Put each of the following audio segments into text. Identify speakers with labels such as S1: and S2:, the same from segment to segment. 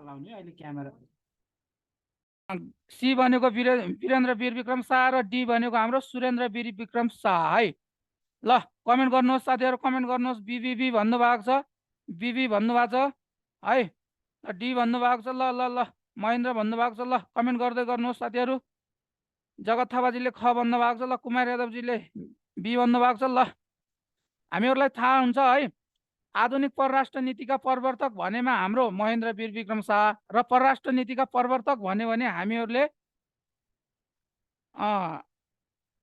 S1: लाउने अहिले camera C भनेको वीरेन्द्र वीर विक्रम शाह र डी भनेको हाम्रो सुरेन्द्र वीर विक्रम शाह है। ल कमेन्ट गर्नुहोस् साथीहरू, कमेन्ट गर्नुहोस्। बिबिबी भन्नुभएको छ, बिबी भन्नुभएको छ है, डी भन्नुभएको छ। ल ल ल महेन्द्र भन्नुभएको छ। ल कमेन्ट गर्दै गर्नुहोस् साथीहरू। जगत थापाजीले ख भन्नुभएको छ। ल कुमार यादवजीले बी भन्नुभएको छ। ल हामीहरूलाई थाहा हुन्छ है, आधुनिक परराष्ट्र नीतिका प्रवर्तक भनेमा हाम्रो महेन्द्र वीर विक्रम शाह र परराष्ट्र नीतिका प्रवर्तक भन्यो भने हामीहरूले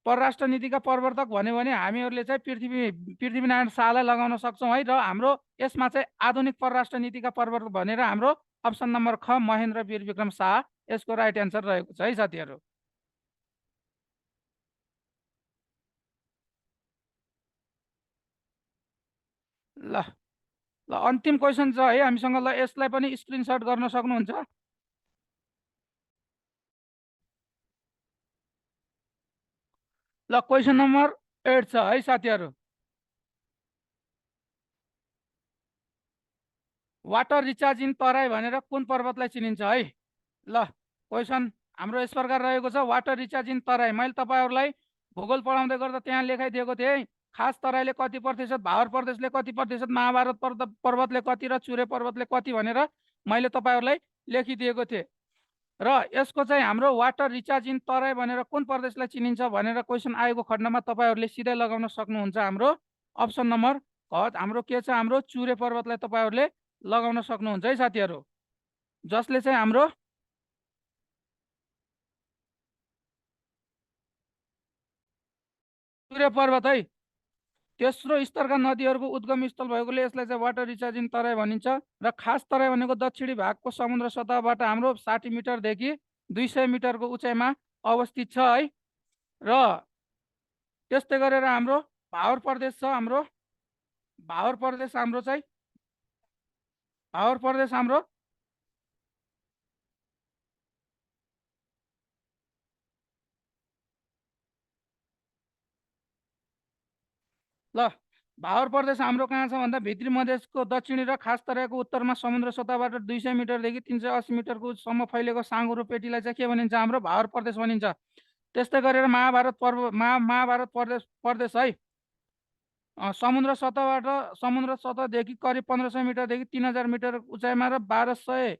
S1: परराष्ट्र नीतिका प्रवर्तक भन्यो भने हामीहरूले चाहिँ पृथ्वीनारायण शाहलाई लगाउन सक्छौँ है। र हाम्रो यसमा चाहिँ आधुनिक परराष्ट्र नीतिका प्रवर्तक भनेर हाम्रो अप्सन नम्बर ख महेन्द्र वीर विक्रम शाह यसको राइट एन्सर रहेको छ है साथीहरू। ल ल अन्तिम क्वेसन छ है हामीसँग। ल यसलाई पनि स्क्रिनसट गर्न सक्नुहुन्छ। ल क्वेसन नम्बर 8 छ है साथीहरू। वाटर रिचार्ज इन तराई भनेर कुन पर्वतलाई चिनिन्छ है। ल क्वेसन हाम्रो यस प्रकार रहेको छ, वाटर रिचार्ज इन तराई। मैले तपाईँहरूलाई भूगोल पढाउँदै गर्दा त्यहाँ लेखाइदिएको थिएँ। खास तराईले कति प्रतिशत, भावर प्रदेशले कति प्रतिशत, महाभारत पर्वतले कति र चुरे पर्वतले कति भनेर मैले तपाईँहरूलाई लेखिदिएको थिएँ। र यसको चाहिँ हाम्रो वाटर रिचार्ज इन तराई भनेर कुन प्रदेशलाई चिनिन्छ भनेर क्वेसन आएको खण्डमा तपाईँहरूले सिधै लगाउन सक्नुहुन्छ। हाम्रो अप्सन नम्बर क हाम्रो के छ, हाम्रो चुरे पर्वतलाई तपाईँहरूले लगाउन सक्नुहुन्छ है साथीहरू। जसले चाहिँ हाम्रो चुरे पर्वत है तेस्रो स्तरका नदीहरूको उद्गम स्थल भएकोले यसलाई चाहिँ वाटर रिचार्ज इन तराई भनिन्छ। र खास तराई भनेको दक्षिणी भागको समुद्र सतहबाट हाम्रो 60 मिटरदेखि 200 मिटरको उचाइमा अवस्थित छ है। र त्यस्तै गरेर हाम्रो भावर प्रदेश छ, हाम्रो भावर प्रदेश हाम्रो चाहिँ भावर प्रदेश हाम्रो ल भावर प्रदेश हाम्रो कहाँ छ भन्दा भित्री मधेसको दक्षिणी र खास तराईको उत्तरमा समुद्र सतहबाट 200 मिटरदेखि 380 मिटरको सम्म फैलेको साँघुरो पेटीलाई चाहिँ के भनिन्छ, हाम्रो भावर प्रदेश भनिन्छ। त्यस्तै गरेर महाभारत प्रदेश है समुद्र सतहदेखि करिब 1500 मिटरदेखि 3000 मिटर उचाइमा र 1200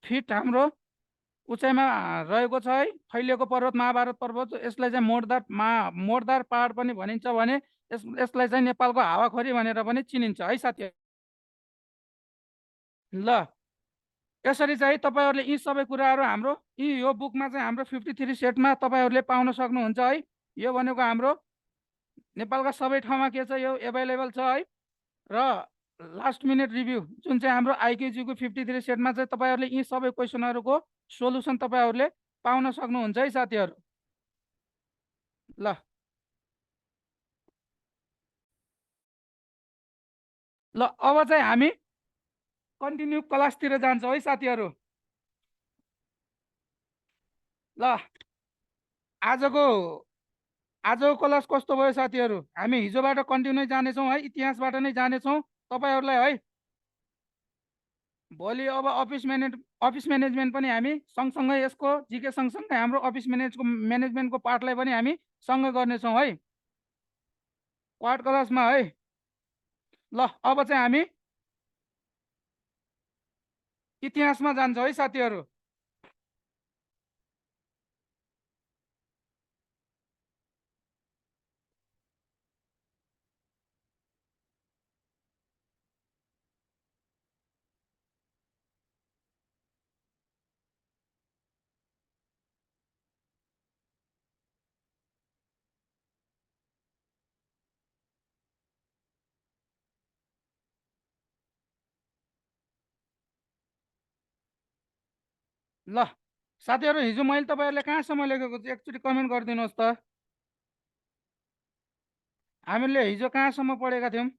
S1: फिट हाम्रो उचाइमा रहेको छ है। फैलिएको पर्वत महाभारत पर्वत। यसलाई चाहिँ मोडदार पहाड पनि भनिन्छ भने यसलाई चाहिँ नेपालको हावाखोरी भनेर पनि चिनिन्छ है साथी। ल यसरी चाहिँ तपाईँहरूले यी सबै कुराहरू हाम्रो यो बुकमा चाहिँ हाम्रो 53 सेटमा तपाईँहरूले पाउन सक्नुहुन्छ है। यो भनेको हाम्रो नेपालका सबै ठाउँमा के छ, यो एभाइलेबल छ है। र लास्ट मिनट रिभ्यू जुन चाहिँ हाम्रो आइक्युजीको 53 सेटमा चाहिँ तपाईँहरूले यी सबै क्वेसनहरूको सोलुसन तपाईँहरूले पाउन सक्नुहुन्छ है साथीहरू। ल ल अब चाहिँ हामी कन्टिन्यू क्लासतिर जान्छौँ है साथीहरू। ल आजको क्लास कस्तो भयो साथीहरू। हामी हिजोबाट कन्टिन्यू जानेछौँ है, इतिहासबाट नै जानेछौँ तपाईँहरूलाई है। भोलि अब अफिस म्यानेजमेन्ट पनि हामी सँगसँगै यसको जिके सँगसँगै हाम्रो अफिस म्यानेजमेन्टको पार्टलाई पनि हामी सँगै गर्नेछौँ है क्वाड क्लासमा है। ल अब चाहिँ हामी इतिहासमा जान्छौँ है साथीहरू। ल साथीहरू हिजो मैले तपाईँहरूले कहाँसम्म लेखेको छु एकचोटि कमेन्ट गरिदिनुहोस् त। हामीले हिजो कहाँसम्म पढेका थियौँ।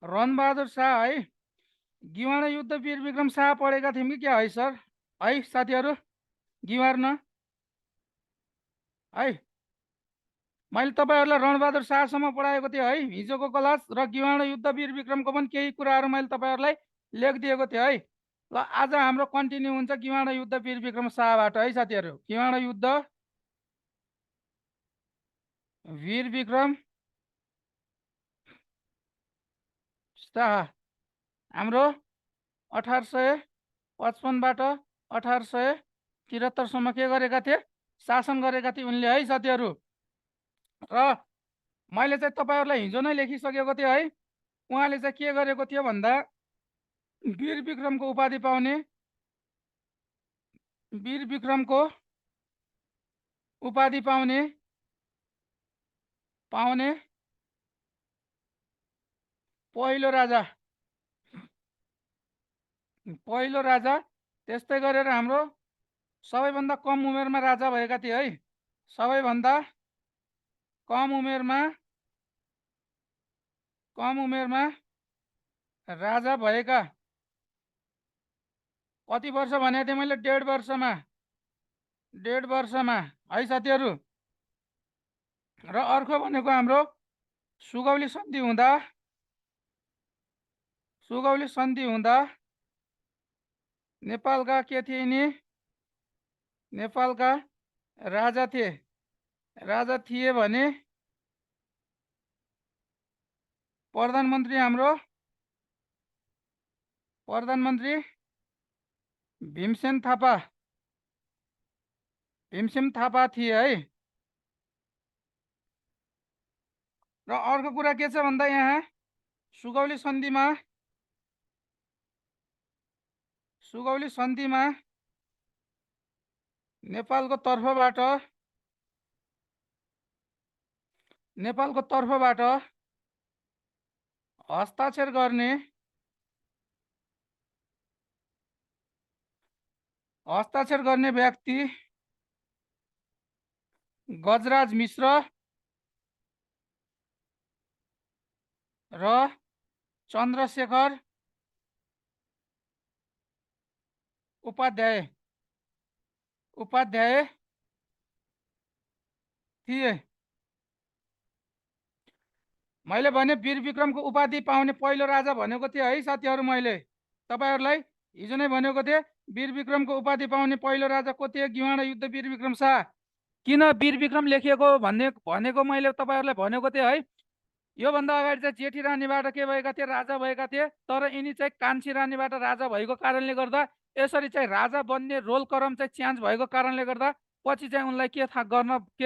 S1: रणबहादुर शाह है, गिवाणा युद्ध वीर विक्रम शाह पढेका थियौँ कि क्या है सर, है साथीहरू। गिवार्न है। मैले तपाईँहरूलाई रणबहादुर शाहसम्म पढाएको थिएँ है हिजोको क्लास, र गिवाण युद्ध वीर विक्रमको पनि केही कुराहरू मैले तपाईँहरूलाई लेखिदिएको थिएँ है। ल आज हाम्रो कन्टिन्यू हुन्छ गिवाण युद्ध वीर विक्रम शाहबाट है साथीहरू। गिवाण युद्ध वीर विक्रम शाह हाम्रो 1855बाट 1873सम्म के गरेका थिए, शासन गरेका थिए उनले है साथीहरू। र मैले चाहिँ तपाईँहरूलाई हिजो नै लेखिसकेको थिएँ है। उहाँले चाहिँ के गरेको थियो भन्दा वीर विक्रमको उपाधि पाउने, वीर विक्रमको उपाधि पाउने पहिलो राजा, त्यस्तै गरेर हाम्रो सबैभन्दा कम उमेरमा राजा भएका थिए है। सबैभन्दा कम उमेरमा राजा भएका, कति वर्ष भनेको थिएँ मैले, 1.5 वर्षमा है साथीहरू। र अर्को भनेको हाम्रो सुगौली सन्धि हुँदा नेपालका के थिए नि, नेपालका राजा थिए भने प्रधानमन्त्री भीमसेन थापा थिए है। र अर्को कुरा के छ भन्दा यहाँ सुगौली सन्धिमा नेपालको तर्फबाट हस्ताक्षर गर्ने व्यक्ति गजराज मिश्र र चन्द्रशेखर उपाध्याय थिए। मैले भने वीर विक्रमको उपाधि पाउने पहिलो राजा भनेको थिएँ है साथीहरू। मैले तपाईहरुलाई हिजो नै भनेको थिएँ वीर विक्रमको उपाधि पाउने पहिलो राजा को थिए, गिवाण युद्ध वीर विक्रम शाह। किन वीर विक्रम लेखिएको भनेको मैले तपाईहरुलाई भनेको थिएँ है। योभन्दा अगाडि चाहिँ जेठी रानीबाट के भएका थिए, राजा भएका थिए। तर यिनी चाहिँ कान्छी रानीबाट राजा भएको कारणले गर्दा, यसरी चाहिँ राजा बन्ने रोल क्रम चाहिँ चेन्ज भएको कारणले गर्दा पछि चाहिँ उनलाई के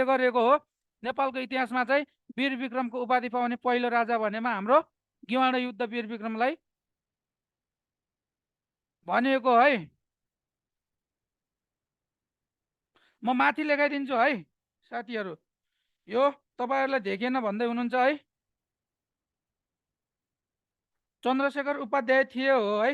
S1: गरेको हो, नेपालको इतिहासमा चाहिँ वीर विक्रमको उपाधि पाउने पहिलो राजा भनेमा हाम्रो गिवाण युद्ध वीर विक्रमलाई भनिएको है। म माथि लेखाइदिन्छु है साथीहरू। यो तपाईहरुलाई देखेन भन्दै हुनुहुन्छ है। चन्द्रशेखर उपाध्याय थिए हो है।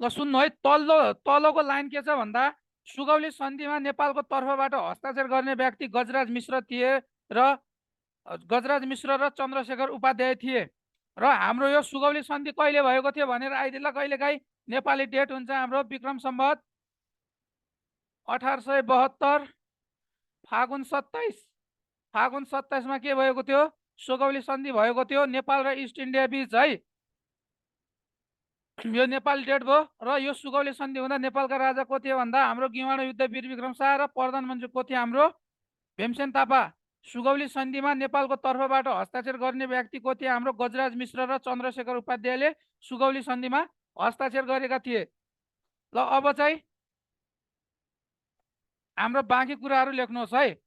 S1: ल सुन्नु है, तलको लाइन के छ भन्दा सुगौली सन्धिमा नेपालको तर्फबाट हस्ताक्षर गर्ने व्यक्ति गजराज मिश्र थिए र चन्द्रशेखर उपाध्याय थिए। र हाम्रो यो सुगौली सन्धि कहिले भएको थियो भनेर आइदिला कहिलेकाहीँ नेपाली डेट हुन्छ हाम्रो विक्रम सम्वत 1872 फागुन 27 मा के भएको थियो, सुगौली सन्धि भएको थियो नेपाल र इस्ट इन्डिया बीच है। यो नेपाली डेट भयो। र यो सुगौली सन्धि हुँदा नेपालका राजा को थिए भन्दा हाम्रो गिवाण युद्ध वीर विक्रम शाह र प्रधानमन्त्री को थिए हाम्रो भीमसेन थापा। सुगौली सन्धिमा नेपालको तर्फबाट हस्ताक्षर गर्ने व्यक्ति को थिए हाम्रो गजराज मिश्र र चन्द्रशेखर उपाध्यायले सुगौली सन्धिमा हस्ताक्षर गरेका थिए। ल अब चाहिँ हाम्रो बाँकी कुराहरू लेख्नुहोस् है।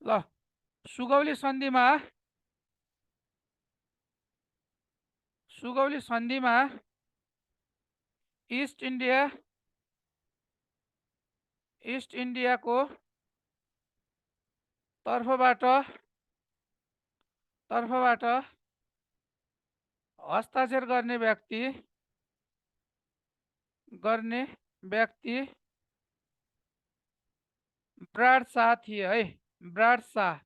S1: ल सुगौली सन्धिमा इस्ट इन्डियाको तर्फबाट हस्ताक्षर गर्ने व्यक्ति ब्राड शाह थिए है। ब्राड शाह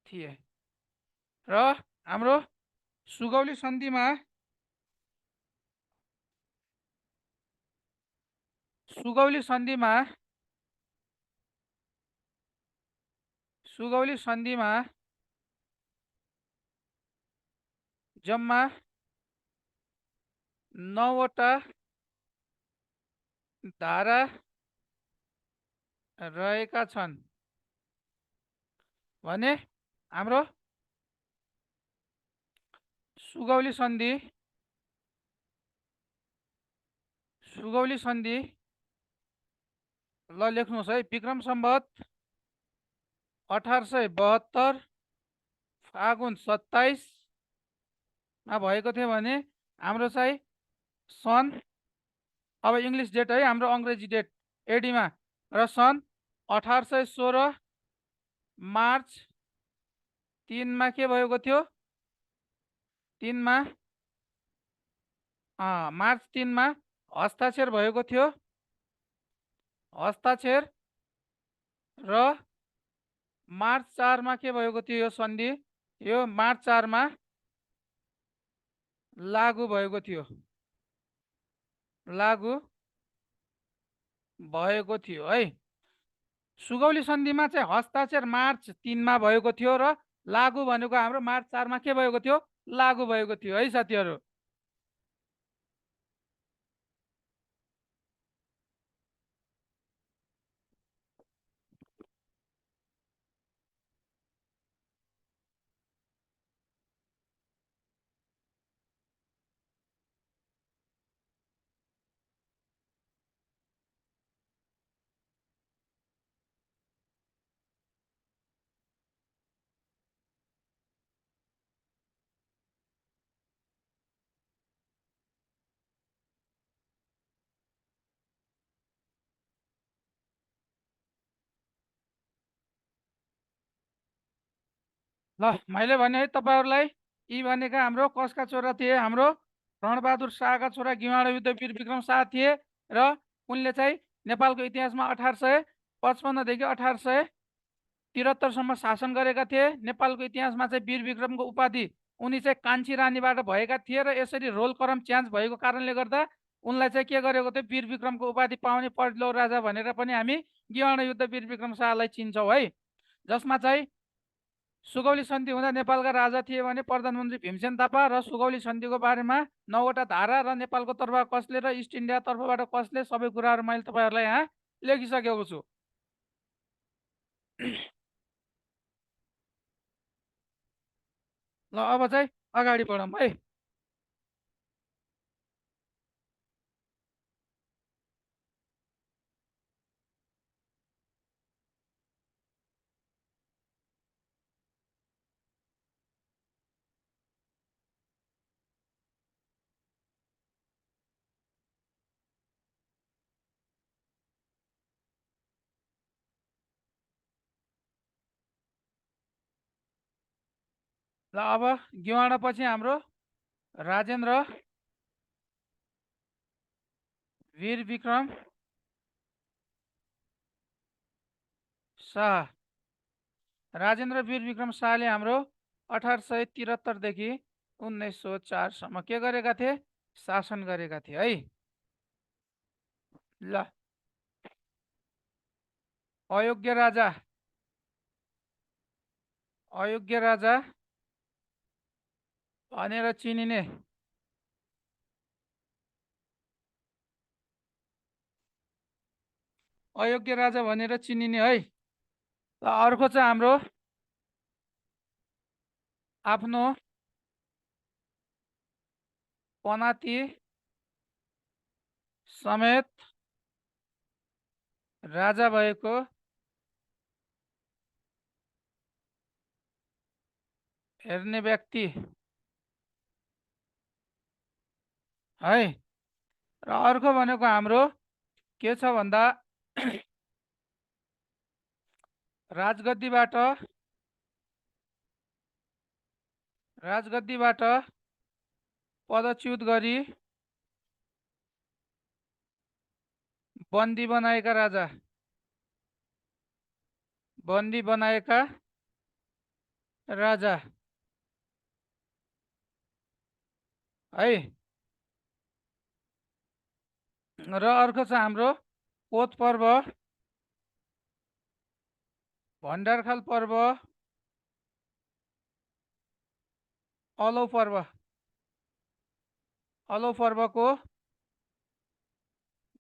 S1: थिए। र हाम्रो सुगौली सन्धिमा सुगौली सन्धिमा सुगौली सन्धिमा जम्मा 9वटा धारा रहेका छन् भने हाम्रो सुगौली सन्धि ल लेख्नुहोस् है। विक्रम सम्वत 1872 फागुन 27 मा भएको थियो भने हाम्रो चाहिँ सन्, अब इङ्ग्लिस डेट है, हाम्रो अङ्ग्रेजी डेट एडीमा, र सन् 1816 मार्च 3 मा के भएको थियो, मार्च 3 मा हस्ताक्षर भएको थियो। हस्ताक्षर र मार्च 4 मा के भएको थियो, यो सन्धि यो मार्च 4 मा लागू भएको थियो, है। सुगौली सन्धिमा चाहिँ हस्ताक्षर मार्च 3 मा भएको थियो र लागू भनेको हाम्रो मार्च 4 मा के भएको थियो, लागू भएको थियो है साथीहरू। ल मैले भने है तपाईहरुलाई, यी भनेका हाम्रो कसका छोरा थिए, हाम्रो रणबहादुर शाहका छोरा गिवाड युद्ध वीर विक्रम शाह थिए र उनले चाहिँ नेपालको इतिहासमा 1855 देखि 1873 सम्म शासन गरेका थिए। नेपालको इतिहासमा चाहिँ वीर विक्रमको उपाधि उनी चाहिँ कान्छी रानीबाट भएका थिए र यसरी रोल क्रम चेन्ज भएको कारणले गर्दा उनलाई चाहिँ के गरेको थियो, वीर विक्रमको उपाधि पाउने पहिलो राजा भनेर पनि हामी गिवाड युद्ध वीर विक्रम शाहलाई चिन्छौँ है। जसमा चाहिँ सुगौली सन्धि हुँदा नेपालका राजा थिए भने प्रधानमन्त्री भीमसेन थापा, र सुगौली सन्धिको बारेमा 9वटा धारा र नेपालको तर्फबाट कसले र इस्ट इन्डिया तर्फबाट कसले, सबै कुराहरू मैले तपाईहरुलाई यहाँ लेखिसकेको छु। ल अब चाहिँ अगाडि बढौँ है। ल अब गिवाड पछि हाम्रो राजेन्द्र वीर विक्रम शाह। राजेन्द्र वीर विक्रम शाहले हाम्रो 1873 देखि 1904 सम्म के गरेका थिए, शासन गरेका थिए है। ल अयोग्य राजा भनेर चिनिने है। र अर्को चाहिँ हाम्रो आफ्नो पनाती समेत राजा भएको हेर्ने व्यक्ति है। र अर्को भनेको हाम्रो के छ भन्दा राजगद्दीबाट पदच्युत गरी बन्दी बनाएका राजा है। र अर्को छ हाम्रो कोत पर्व, भण्डारखाल पर्व, अलौ पर्व। अलौ पर्वको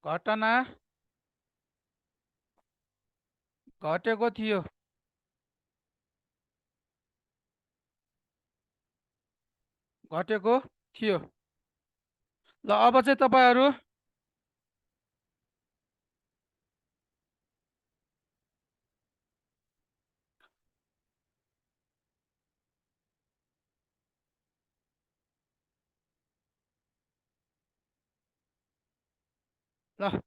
S1: घटना घटेको थियो। घटेको थियो। ल अब चाहिँ तपाईँहरू ल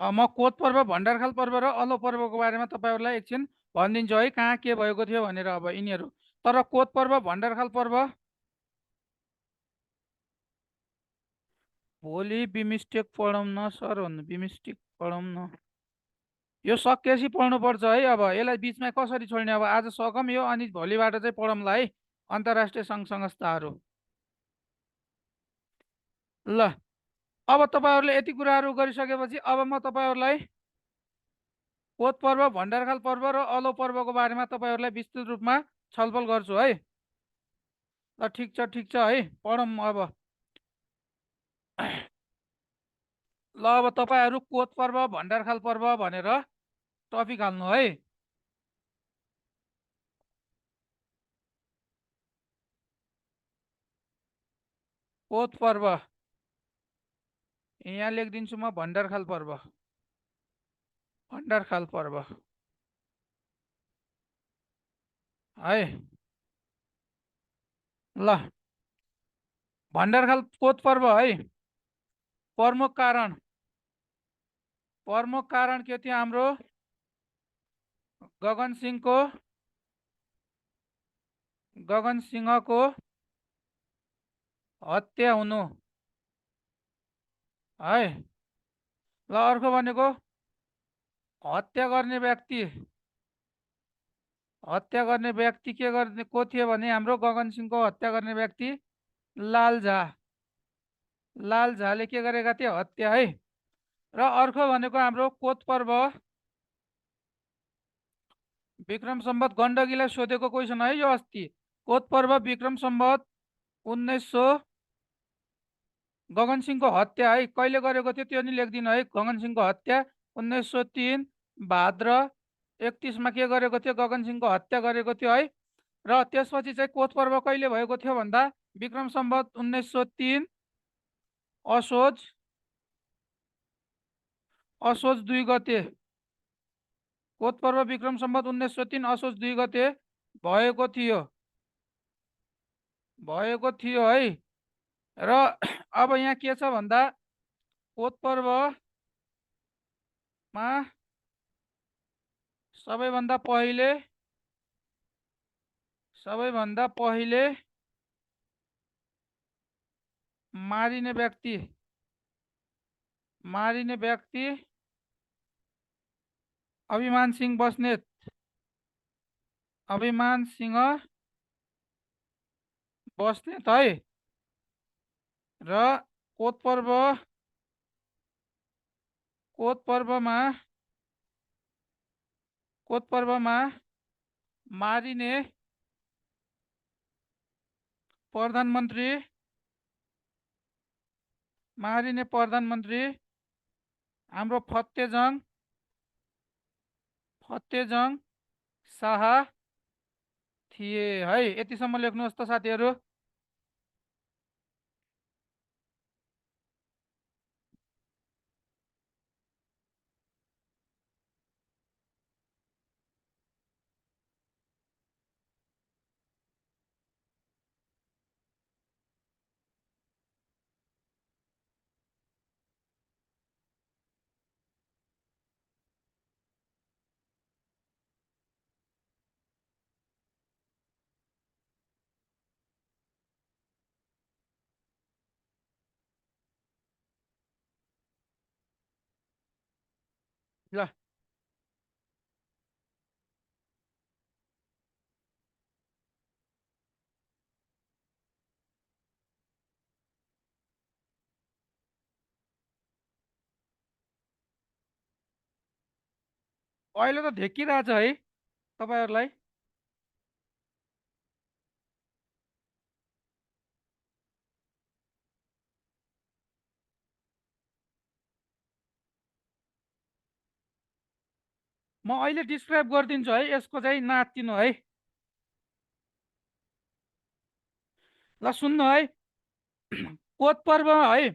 S1: म कोत पर्व, भण्डारखाल पर्व र अलौ पर्वको बारेमा तपाईँहरूलाई एकछिन भनिदिन्छु है, कहाँ के भएको थियो भनेर। अब यिनीहरू तर कोत पर्व, भण्डारखाल पर्व भोलि बिमिस्टेक पढौँ न सर भन्नु, बिमिस्टेक पढौँ न। यो सकेपछि पढ्नुपर्छ है। अब यसलाई बिचमा कसरी छोड्ने, अब आज सकौँ यो, अनि भोलिबाट चाहिँ पढौँला है अन्तर्राष्ट्रिय सङ्घ संस्थाहरू। ल अब तपाईँहरूले यति कुराहरू गरिसकेपछि अब म तपाईँहरूलाई कोत पर्व, भण्डारखाल पर्व र अलौ पर्वको बारेमा तपाईँहरूलाई विस्तृत रूपमा छलफल गर्छु है। ल ठिक छ है, पढौँ अब। ल अब तपाईँहरू कोत पर्व, भण्डारखाल पर्व भनेर टपिक हाल्नु है। कोत पर्व यहाँ लेखिदिन्छु म, भण्डारखाल पर्व। भण्डारखाल पर्व है। ल भण्डारखाल कोत पर्व है। प्रमुख कारण के थियो हाम्रो? गगन सिंहको हत्या हुनु है। ल अर्को भनेको हत्या गर्ने व्यक्ति के गर्ने को थियो भने हाम्रो गगन सिंहको हत्या गर्ने व्यक्ति लाल झा। लाल झाले के गरेका थिए? हत्या है। र अर्को भनेको हाम्रो कोत पर्व, विक्रम सम्वत गण्डकीलाई सोधेको क्वेसन है यो अस्ति। कोत पर्व विक्रम सम्वत 1900 गगन सिंहको हत्या है कहिले गरेको थियो त्यो नि लेखिदिनु है। गगन सिंहको हत्या 1903 भाद्र 31 मा के गरेको थियो? गगन सिंहको हत्या गरेको थियो है। र त्यसपछि चाहिँ कोत पर्व कहिले भएको थियो भन्दा विक्रम सम्वत 1903 असोज 2 गते। कोत पर्व विक्रम सम्वत 1903 असोज 2 गते भएको थियो है। र अब यहाँ के छ भन्दा कोत पर्वमा सबैभन्दा पहिले मारिने व्यक्ति अभिमान सिंह बस्नेत है। र कोत पर्वमा मारिने प्रधानमन्त्री हाम्रो फतेजङ शाह थिए है। यतिसम्म लेख्नुहोस् त साथीहरू। ल अहिले त देखिरहेछ है तपाईँहरूलाई। म अहिले डिस्क्राइब गरिदिन्छु है, यसको चाहिँ नातिनु है। ल सुन्नु है। कोत पर्व है,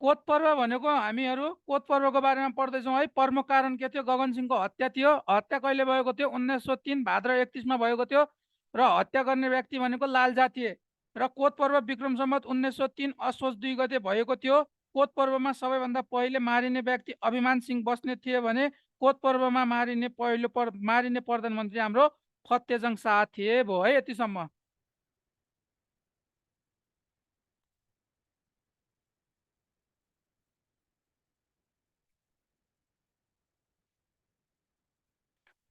S1: कोत पर्व भनेको हामीहरू कोत पर्वको बारेमा पढ्दैछौँ है। प्रमुख कारण के थियो? गगन सिंहको हत्या थियो। हत्या कहिले भएको थियो? 1903 भाद्र 31मा भएको थियो र हत्या गर्ने व्यक्ति भनेको लालजा थिए। र कोत पर्व विक्रम सम्वत 1903 असोज 2 गते भएको थियो। कोत पर्वमा सबैभन्दा पहिले मारिने व्यक्ति अभिमान सिंह बस्नेत थिए भने कोत पर्वमा मारिने प्रधानमन्त्री हाम्रो फतेजङ शाह थिए। भयो है यतिसम्म।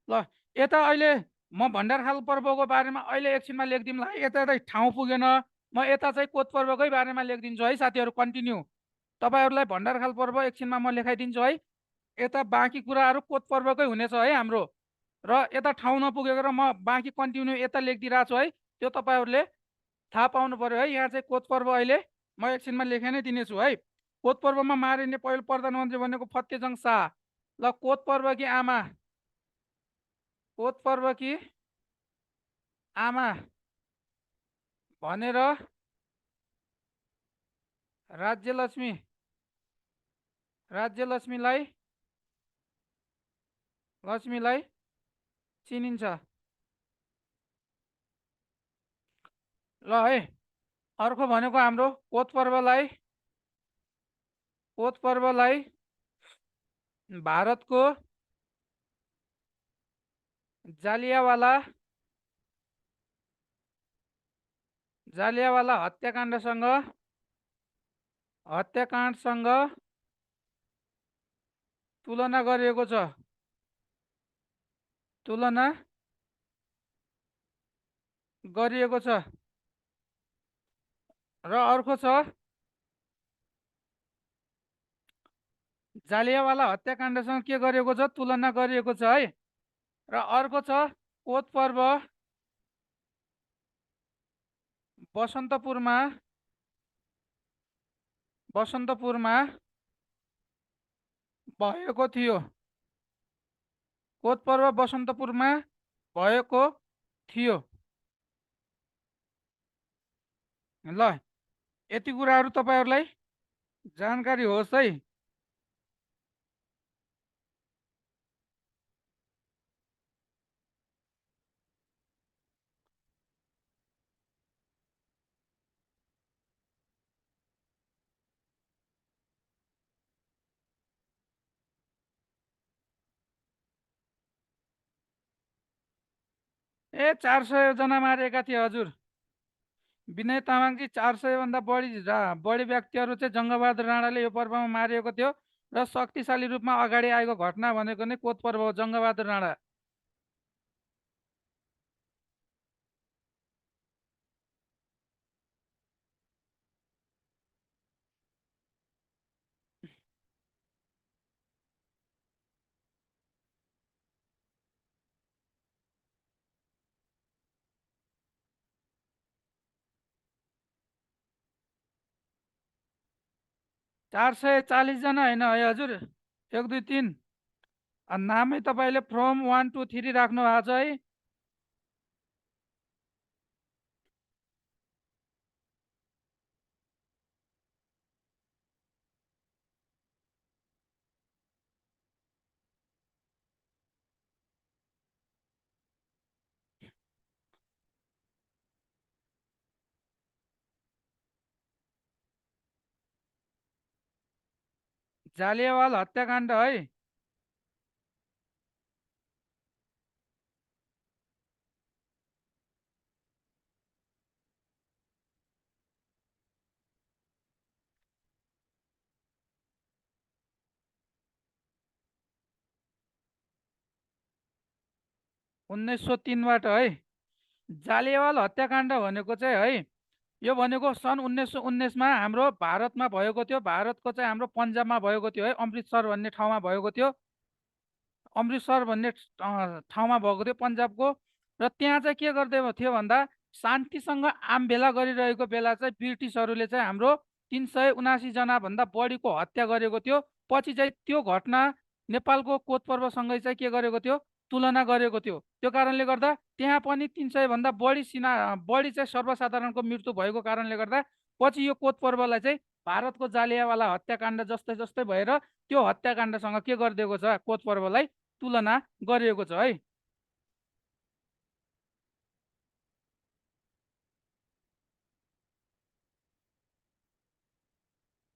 S1: ल यता अहिले म भण्डारखाल पर्वको बारेमा अहिले एकछिनमा लेखिदिउँला है। यता चाहिँ ठाउँ पुगेन, म यता चाहिँ कोत पर्वकै बारेमा लेखिदिन्छु है साथीहरू। कन्टिन्यू तपाईँहरूलाई भण्डारखाल पर्व एकछिनमा म लेखाइदिन्छु है। यता बाँकी कुराहरू कोत पर्वकै हुनेछ है हाम्रो। र यता ठाउँ नपुगेको र म बाँकी कन्टिन्यू यता लेखिदिइरहेको छु है, त्यो तपाईँहरूले थाहा पाउनु पर्यो है। यहाँ चाहिँ कोत पर्व अहिले म एकछिनमा लेखा नै दिनेछु है। कोत पर्वमा मारिने पहिलो प्रधानमन्त्री भनेको फतेजङ शाह। ल कोत पर्व कि आमा, कोत पर्व कि आमा भनेर राज्यलक्ष्मीलाई चिनिन्छ। ल है, अर्को भनेको हाम्रो कोत पर्वलाई भारतको जालियावाला हत्याकाण्डसँग तुलना गरिएको छ। र अर्को छ जालियावाला हत्याकाण्डसँग के गरिएको छ? तुलना गरिएको छ है। र अर्को छ कोत पर्व बसन्तपुरमा भएको थियो। कोत पर्व बसन्तपुरमा भएको थियो। ल यति कुराहरू तपाईँहरूलाई जानकारी होस् है। ए 400 जना मारेका थिए हजुर। विनय तामाङजी 400 भन्दा बढी व्यक्तिहरू चाहिँ जङ्गबहादुर राणाले यो पर्वमा मारिएको थियो। र शक्तिशाली रूपमा अगाडि आएको घटना भनेको नै कोत पर्व हो। जङ्गबहादुर राणा चार सय 40 जना होइन है हजुर, 1 2 3 नामै तपाईँले फ्रम 1 2 3 राख्नु भएको छ है। जालियावाला हत्याकाण्ड है। उन्नाइस सौ 3बाट है। जालियावाला हत्याकाण्ड भनेको चाहिँ है, यो भनेको सन् 1919मा हाम्रो भारतमा भएको थियो। भारतको चाहिँ हाम्रो पन्जाबमा भएको थियो है, अमृतसर भन्ने ठाउँमा भएको थियो। अमृतसर भन्ने ठाउँमा भएको थियो पन्जाबको। र त्यहाँ चाहिँ के गर्दै थियो भन्दा शान्तिसँग आम भेला गरिरहेको बेला चाहिँ ब्रिटिसहरूले चाहिँ हाम्रो 379 जनाभन्दा बढीको हत्या गरेको थियो। पछि चाहिँ त्यो घटना नेपालको कोत पर्वसँगै चाहिँ के गरेको थियो, तुलना गरेको थियो। त्यो कारणले गर्दा त्यहाँ पनि 300 भन्दा बढी चाहिँ सर्वसाधारणको मृत्यु भएको कारणले गर्दा पछि यो कोत पर्वलाई चाहिँ भारतको जालियावाला हत्याकाण्ड जस्तै जस्तै भएर त्यो हत्याकाण्डसँग के गरिदिएको छ, कोत पर्वलाई तुलना गरिएको छ है।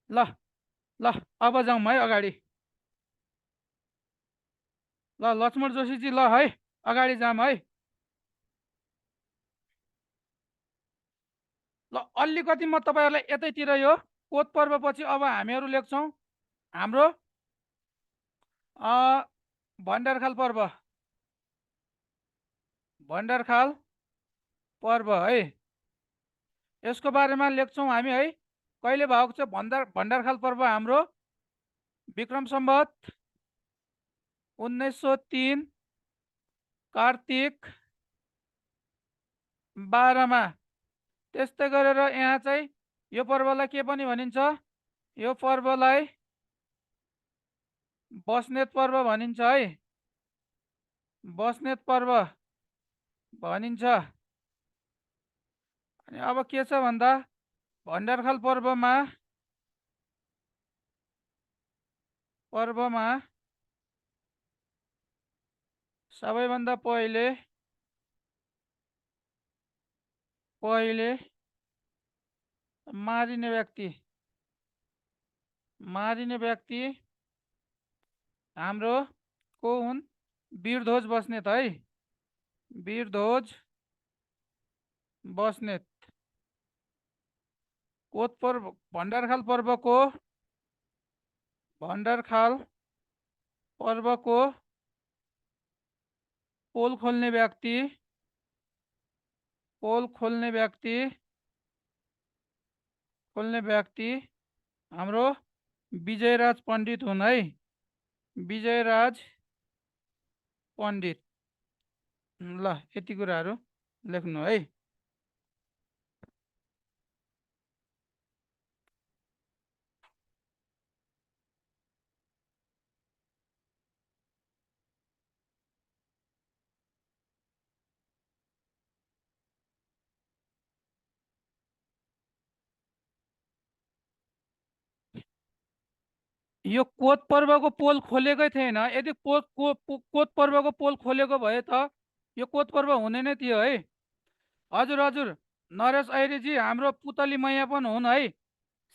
S1: ल ल अब जाउँ है अगाडि। ल लक्ष्मण जोशीजी, ल है अगाडि जाऊँ है। ल अलिकति म तपाईँहरूलाई यतैतिर यो कोत पर्वपछि अब हामीहरू लेख्छौँ हाम्रो भण्डारखाल पर्व। भण्डारखाल पर्व है, यसको बारेमा लेख्छौँ हामी है। कहिले भएको छ भण्डारखाल पर्व हाम्रो विक्रम सम्वत 1903 कार्तिक 12 मा। त्यस्तै गरेर यहाँ चाहिँ यो पर्वलाई के पनि भनिन्छ, यो पर्वलाई बस्नेत पर्व भनिन्छ है, बस्नेत पर्व भनिन्छ। अनि अब के छ भन्दा भण्डारखाल पर्वमा सबैभन्दा पहिले मारिने व्यक्ति हाम्रो को हुन्, वीरध्वज बस्नेत है, वीरध्वज बस्नेत। कोत पर्व भण्डारखाल पर्वको पोल खोल्ने व्यक्ति हाम्रो विजयराज पण्डित हुन् है, विजयराज पण्डित। ल यति कुराहरू लेख्नु है। यो कोत पर्वको पोल खोलेकै थिएन। यदि कोत पर्वको पोल खोलेको भए त यो कोत पर्व हुने नै थियो है। हजुर नरेश ऐरीजी हाम्रो पुतली मैया पनि हुन् है,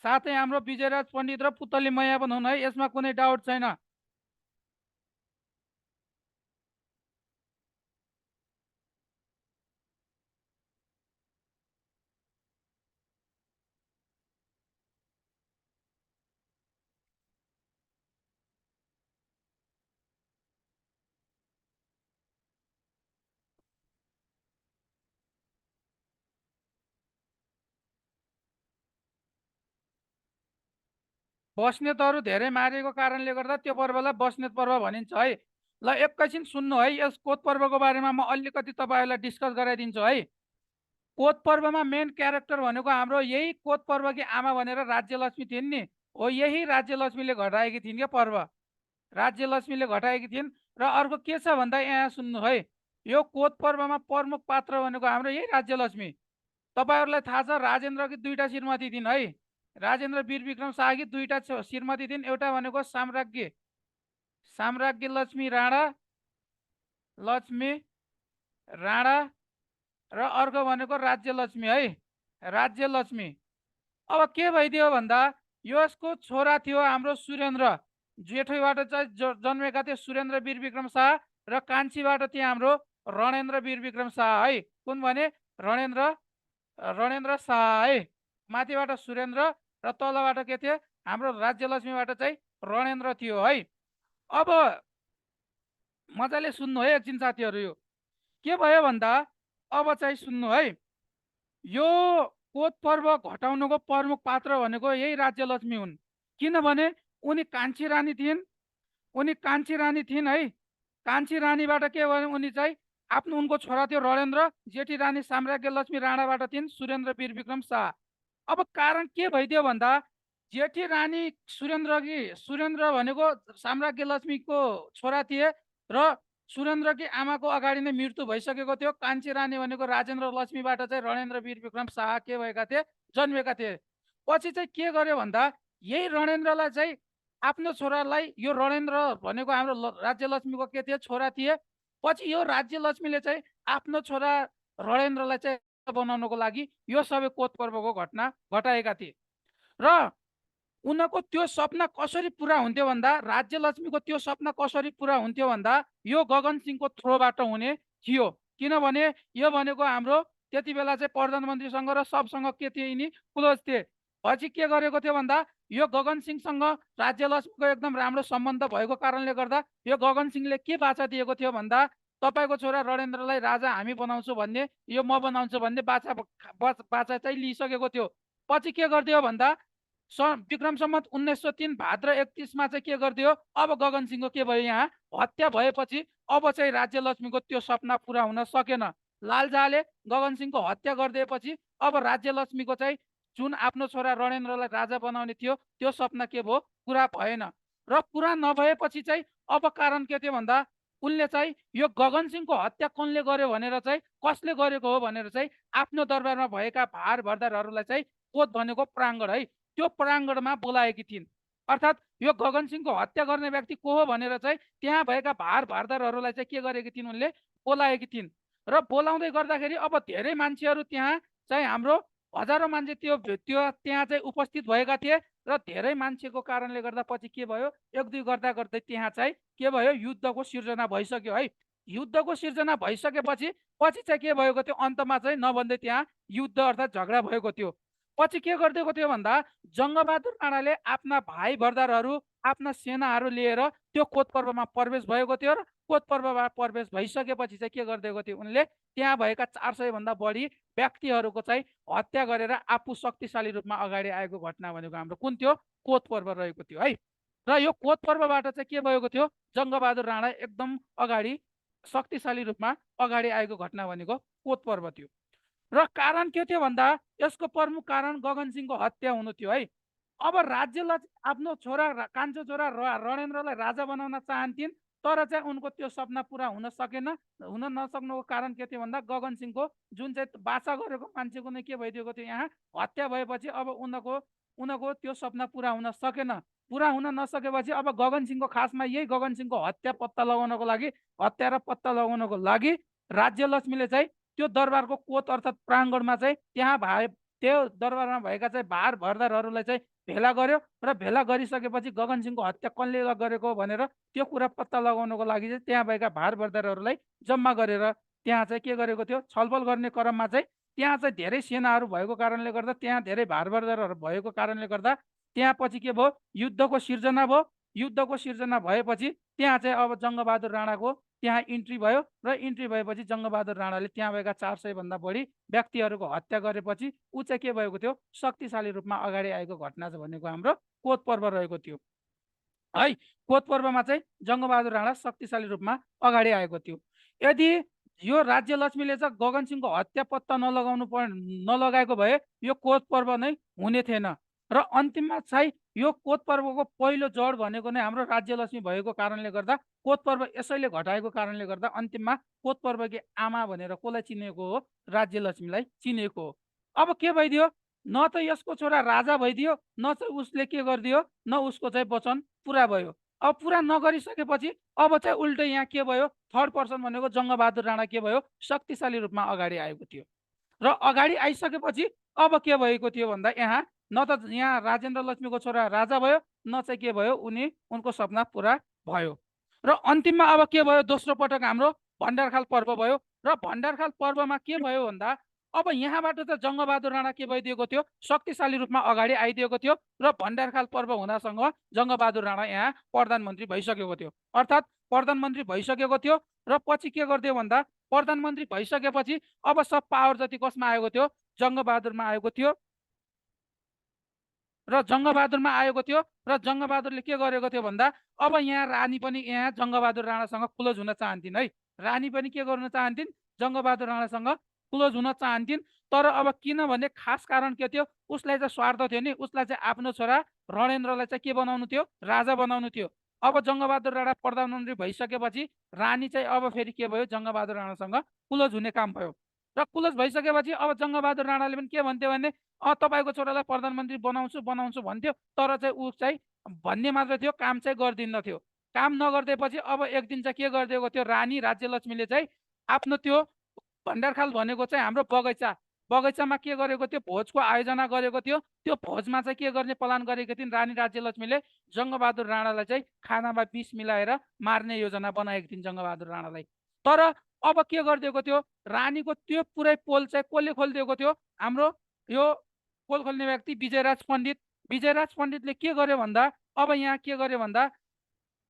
S1: साथै हाम्रो विजयराज पण्डित र पुतली मैया पनि हुन् है, यसमा कुनै डाउट छैन। बस्नेतहरू धेरै मारेको कारणले गर्दा त्यो पर्वलाई बस्नेत पर्व भनिन्छ है। ल एकैछिन सुन्नु है, यस कोत पर्वको बारेमा म अलिकति तपाईँहरूलाई डिस्कस गराइदिन्छु है। कोत पर्वमा मेन क्यारेक्टर भनेको हाम्रो यही कोत पर्वकी आमा भनेर राज्यलक्ष्मी थिइन् नि, हो यही राज्यलक्ष्मीले घटाएकी थिइन् क्या पर्व, राज्यलक्ष्मीले घटाएकी थिइन्। र अर्को के छ भन्दा यहाँ सुन्नु है, यो कोत पर्वमा प्रमुख पात्र भनेको हाम्रो यही राज्यलक्ष्मी। तपाईँहरूलाई थाहा छ राजेन्द्रकी 2टा श्रीमती थिइन् है, राजेन्द्र वीर विक्रम शाहकी 2टा श्रीमती थिइन्। एउटा भनेको साम्राज्ञी लक्ष्मी राणा र अर्को भनेको राज्यलक्ष्मी है, राज्यलक्ष्मी। अब के भइदियो भन्दा यसको छोरा थियो हाम्रो सुरेन्द्र, जेठैबाट चाहिँ जन्मेका थिए सुरेन्द्र वीर विक्रम शाह, र कान्छीबाट थिए हाम्रो रणेन्द्र वीर विक्रम शाह है। कुन भने रणेन्द्र शाह है, माथिबाट सुरेन्द्र र तलबाट के थियो हाम्रो राज्यलक्ष्मीबाट चाहिँ रणेन्द्र थियो है। अब मजाले सुन्नु है एकछिन साथीहरू, यो के भयो भन्दा अब चाहिँ सुन्नु है, यो कोत पर्व घटाउनुको प्रमुख पात्र भनेको यही राज्यलक्ष्मी हुन्। किनभने उनी कान्छी रानी थिइन् है। कान्छी रानीबाट के भयो उनी चाहिँ आफ्नो उनको छोरा थियो रणेन्द्र, जेठी रानी साम्राज्य लक्ष्मी राणाबाट थिइन् सुरेन्द्र वीर विक्रम शाह। अब कारण के भइदियो भन्दा जेठी रानी सुरेन्द्र भनेको साम्राज्य लक्ष्मीको छोरा थिए र सुरेन्द्रकी आमाको अगाडि नै मृत्यु भइसकेको थियो। कान्छी रानी भनेको राजेन्द्र लक्ष्मीबाट चाहिँ रणेन्द्र वीर विक्रम शाह के भएका थिए, जन्मेका थिए। पछि चाहिँ के गर्यो भन्दा यही रणेन्द्रलाई चाहिँ आफ्नो छोरालाई, यो रणेन्द्र भनेको हाम्रो राज्य लक्ष्मीको के थिए, छोरा थिए। पछि यो राज्य लक्ष्मीले चाहिँ आफ्नो छोरा रणेन्द्रलाई चाहिँ बनाउनको लागि यो सबै कोत पर्वको घटना घटाएका थिए। र उनको त्यो सपना कसरी पुरा हुन्थ्यो भन्दा राज्य लक्ष्मीको त्यो सपना कसरी पुरा हुन्थ्यो भन्दा यो गगन सिंहको थ्रोबाट हुने थियो। किनभने यो भनेको हाम्रो त्यति बेला चाहिँ प्रधानमन्त्रीसँग र सबसँग के थिए, यिनी क्लोज थिए। पछि के गरेको थियो भन्दा यो गगन सिंहसँग राज्य लक्ष्मीको एकदम राम्रो सम्बन्ध भएको कारणले गर्दा यो गगन सिंहले के बाचा दिएको थियो भन्दा तपाईँको छोरा रणेन्द्रलाई राजा हामी बनाउँछु भन्ने, यो म बनाउँछु भन्ने बाचा चाहिँ लिइसकेको थियो। पछि के गरिदियो भन्दा विक्रम सम्वत 1903 भाद्र 31मा चाहिँ के गरिदियो, अब गगन सिंहको के भयो, यहाँ हत्या भएपछि अब चाहिँ राज्य लक्ष्मीको त्यो सपना पुरा हुन सकेन। लालजाले गगन सिंहको हत्या गरिदिएपछि अब राज्य लक्ष्मीको चाहिँ जुन आफ्नो छोरा रणेन्द्रलाई राजा बनाउने थियो त्यो सपना के भयो, पुरा भएन। र पुरा नभएपछि चाहिँ अब कारण के थियो भन्दा उनले चाहिँ यो गगन सिंहको हत्या कसले गर्यो भनेर चाहिँ, कसले गरेको हो भनेर चाहिँ आफ्नो दरबारमा भएका भार भरदारहरूलाई चाहिँ कोत भनेको प्राङ्गण है, त्यो प्राङ्गणमा बोलाएकी थिइन्। अर्थात् यो गगन सिंहको हत्या गर्ने व्यक्ति को हो भनेर चाहिँ त्यहाँ भएका भार भरदारहरूलाई चाहिँ के गरेकी थिइन्, उनले बोलाएकी थिइन्। र बोलाउँदै गर्दाखेरि अब धेरै मान्छेहरू त्यहाँ चाहिँ हाम्रो हजारौँ मान्छे त्यो त्यहाँ चाहिँ उपस्थित भएका थिए। र धेरै मान्छेको कारणले गर्दा पछि के भयो, एक दुई गर्दा गर्दै त्यहाँ चाहिँ के भयो, युद्धको सिर्जना भइसक्यो है। युद्धको सिर्जना भइसकेपछि पछि चाहिँ के भएको थियो, अन्तमा चाहिँ नभन्दै त्यहाँ युद्ध अर्थात् झगडा भएको थियो। पछि के गरिदिएको थियो भन्दा जङ्गबहादुर राणाले आफ्ना भाइ भरदारहरू, आफ्ना सेनाहरू लिएर त्यो कोत पर्वमा प्रवेश भएको थियो। र कोत पर्वमा प्रवेश भइसकेपछि चाहिँ के गरिदिएको थियो, उनले त्यहाँ भएका 400 भन्दा बढी व्यक्तिहरूको चाहिँ हत्या गरेर आफू शक्तिशाली रूपमा अगाडि आएको घटना भनेको हाम्रो कुन थियो, कोत पर्व रहेको थियो है। र यो कोत पर्वबाट चाहिँ के भएको थियो, जङ्गबहादुर राणा एकदम अगाडि शक्तिशाली रूपमा अगाडि आएको घटना भनेको कोत पर्व थियो। र कारण के थियो भन्दा यसको प्रमुख कारण गगन सिंहको हत्या हुनु थियो है। अब राज्यलाई आफ्नो छोरा कान्छो छोरा रणेन्द्रलाई राजा बनाउन चाहन्थिन्, तर चाहिँ उनको त्यो सपना पुरा हुन सकेन। हुन नसक्नुको कारण के थियो भन्दा गगन सिंहको जुन चाहिँ बाचा गरेको मान्छेको नै के भइदिएको थियो, यहाँ हत्या भएपछि अब उनको त्यो सपना पुरा हुन सकेन। पुरा हुन नसकेपछि अब गगन सिंहको खासमा यही गगन सिंहको हत्या पत्ता लगाउनको लागि, हत्या र पत्ता लगाउनको लागि राज्य लक्ष्मीले चाहिँ त्यो दरबारको कोत अर्थात् प्राङ्गणमा चाहिँ त्यहाँ त्यो दरबारमा भएका चाहिँ भार भरदारहरूलाई चाहिँ भेला गर्यो। र भेला गरिसकेपछि गगन सिंहको हत्या कसले गरेको भनेर त्यो कुरा पत्ता लगाउनको लागि चाहिँ त्यहाँ भएका भार भरदारहरूलाई जम्मा गरेर त्यहाँ चाहिँ के गरेको थियो, छलफल गर्ने क्रममा चाहिँ त्यहाँ चाहिँ धेरै सेनाहरू भएको कारणले गर्दा, त्यहाँ धेरै भार भरदारहरू भएको कारणले गर्दा त्यहाँ पछि के भयो, युद्धको सिर्जना भयो। युद्धको सिर्जना भएपछि त्यहाँ चाहिँ अब जङ्गबहादुर राणाको त्यहाँ इन्ट्री भयो। र इन्ट्री भएपछि जङ्गबहादुर राणाले त्यहाँ भएका 400 भन्दा बढी व्यक्तिहरूको हत्या गरेपछि ऊ चाहिँ के भएको थियो, शक्तिशाली रूपमा अगाडि आएको घटना चाहिँ भनेको हाम्रो कोत पर्व रहेको थियो है। कोत पर्वमा चाहिँ जङ्गबहादुर राणा शक्तिशाली रूपमा अगाडि आएको थियो। यदि यो राज्य लक्ष्मीले चाहिँ गगन सिंहको हत्या पत्ता नलगाएको भए यो कोत पर्व नै हुने थिएन। र अन्तिममा चाहिँ यो कोत पर्वको पहिलो जड भनेको नै हाम्रो राज्य लक्ष्मी भएको कारणले गर्दा कोत पर्व यसैले घटाएको कारणले गर्दा अन्तिममा कोत पर्वकी आमा भनेर कसलाई चिनेको हो, राज्य लक्ष्मीलाई चिनेको हो। अब के भइदियो, न त यसको छोरा राजा भइदियो, न चाहिँ उसले के गरिदियो, न उसको चाहिँ वचन पुरा भयो। अब पुरा नगरिसकेपछि अब चाहिँ उल्टै यहाँ के भयो, थर्ड पर्सन भनेको जङ्गबहादुर राणा के भयो, शक्तिशाली रूपमा अगाडि आएको थियो। र अगाडि आइसकेपछि अब के भएको थियो भन्दा यहाँ न त यहाँ राजेन्द्र लक्ष्मीको छोरा राजा भयो, न चाहिँ के भयो, उनको सपना पुरा भयो। र अन्तिममा अब के भयो, दोस्रो पटक हाम्रो भण्डारखाल पर्व भयो। र भण्डारखाल पर्वमा के भयो भन्दा अब यहाँबाट त जङ्गबहादुर राणा के भइदिएको थियो, शक्तिशाली रूपमा अगाडि आइदिएको थियो। र भण्डारखाल पर्व हुँदासँग जङ्गबहादुर राणा यहाँ प्रधानमन्त्री भइसकेको थियो। अर्थात् प्रधानमन्त्री भइसकेको थियो। र पछि के गरिदियो भन्दा प्रधानमन्त्री भइसकेपछि अब सब पावर जति कसमा आएको थियो, जङ्गबहादुरमा आएको थियो। र जङ्गबहादुरमा आएको थियो र जङ्गबहादुरले के गरेको थियो भन्दा अब यहाँ रानी पनि यहाँ जङ्गबहादुर राणासँग क्लोज हुन चाहन्थिन् है। रानी पनि के गर्न चाहन्थिन्, जङ्गबहादुर राणासँग क्लोज हुन चाहन्थिन्। तर अब किनभने खास कारण के थियो, उसलाई चाहिँ स्वार्थ थियो नि, उसलाई चाहिँ आफ्नो छोरा रणेन्द्रलाई चाहिँ के बनाउनु थियो, राजा बनाउनु थियो। अब जङ्गबहादुर राणा प्रधानमन्त्री भइसकेपछि रानी चाहिँ अब फेरि के भयो, जङ्गबहादुर राणासँग क्लोज हुने काम भयो। र क्लोज भइसकेपछि अब जङ्गबहादुर राणाले पनि के भन्थ्यो भने तपाईँको छोरालाई प्रधानमन्त्री बनाउँछु बनाउँछु भन्थ्यो, तर चाहिँ ऊ चाहिँ भन्ने मात्र थियो, काम चाहिँ गरिदिन्न थियो। काम नगरिदिएपछि अब एक दिन चाहिँ के गरिदिएको थियो, रानी राज्यलक्ष्मीले चाहिँ आफ्नो त्यो भण्डारखाल भनेको चाहिँ हाम्रो बगैँचामा के गरेको थियो, भोजको आयोजना गरेको थियो। त्यो भोजमा चाहिँ के गर्ने प्लान गरेको थिइन्, रानी राज्यलक्ष्मीले जङ्गबहादुर राणालाई चाहिँ खानामा विष मिलाएर मार्ने योजना बनाएको थिइन् जङ्गबहादुर राणालाई। तर अब के गरिदिएको थियो, रानीको त्यो पुरै पोल चाहिँ कसले खोलिदिएको थियो, हाम्रो यो पोल खोल्ने व्यक्ति विजयराज पण्डित। विजयराज पण्डितले के गर्यो भन्दा अब यहाँ के गर्यो भन्दा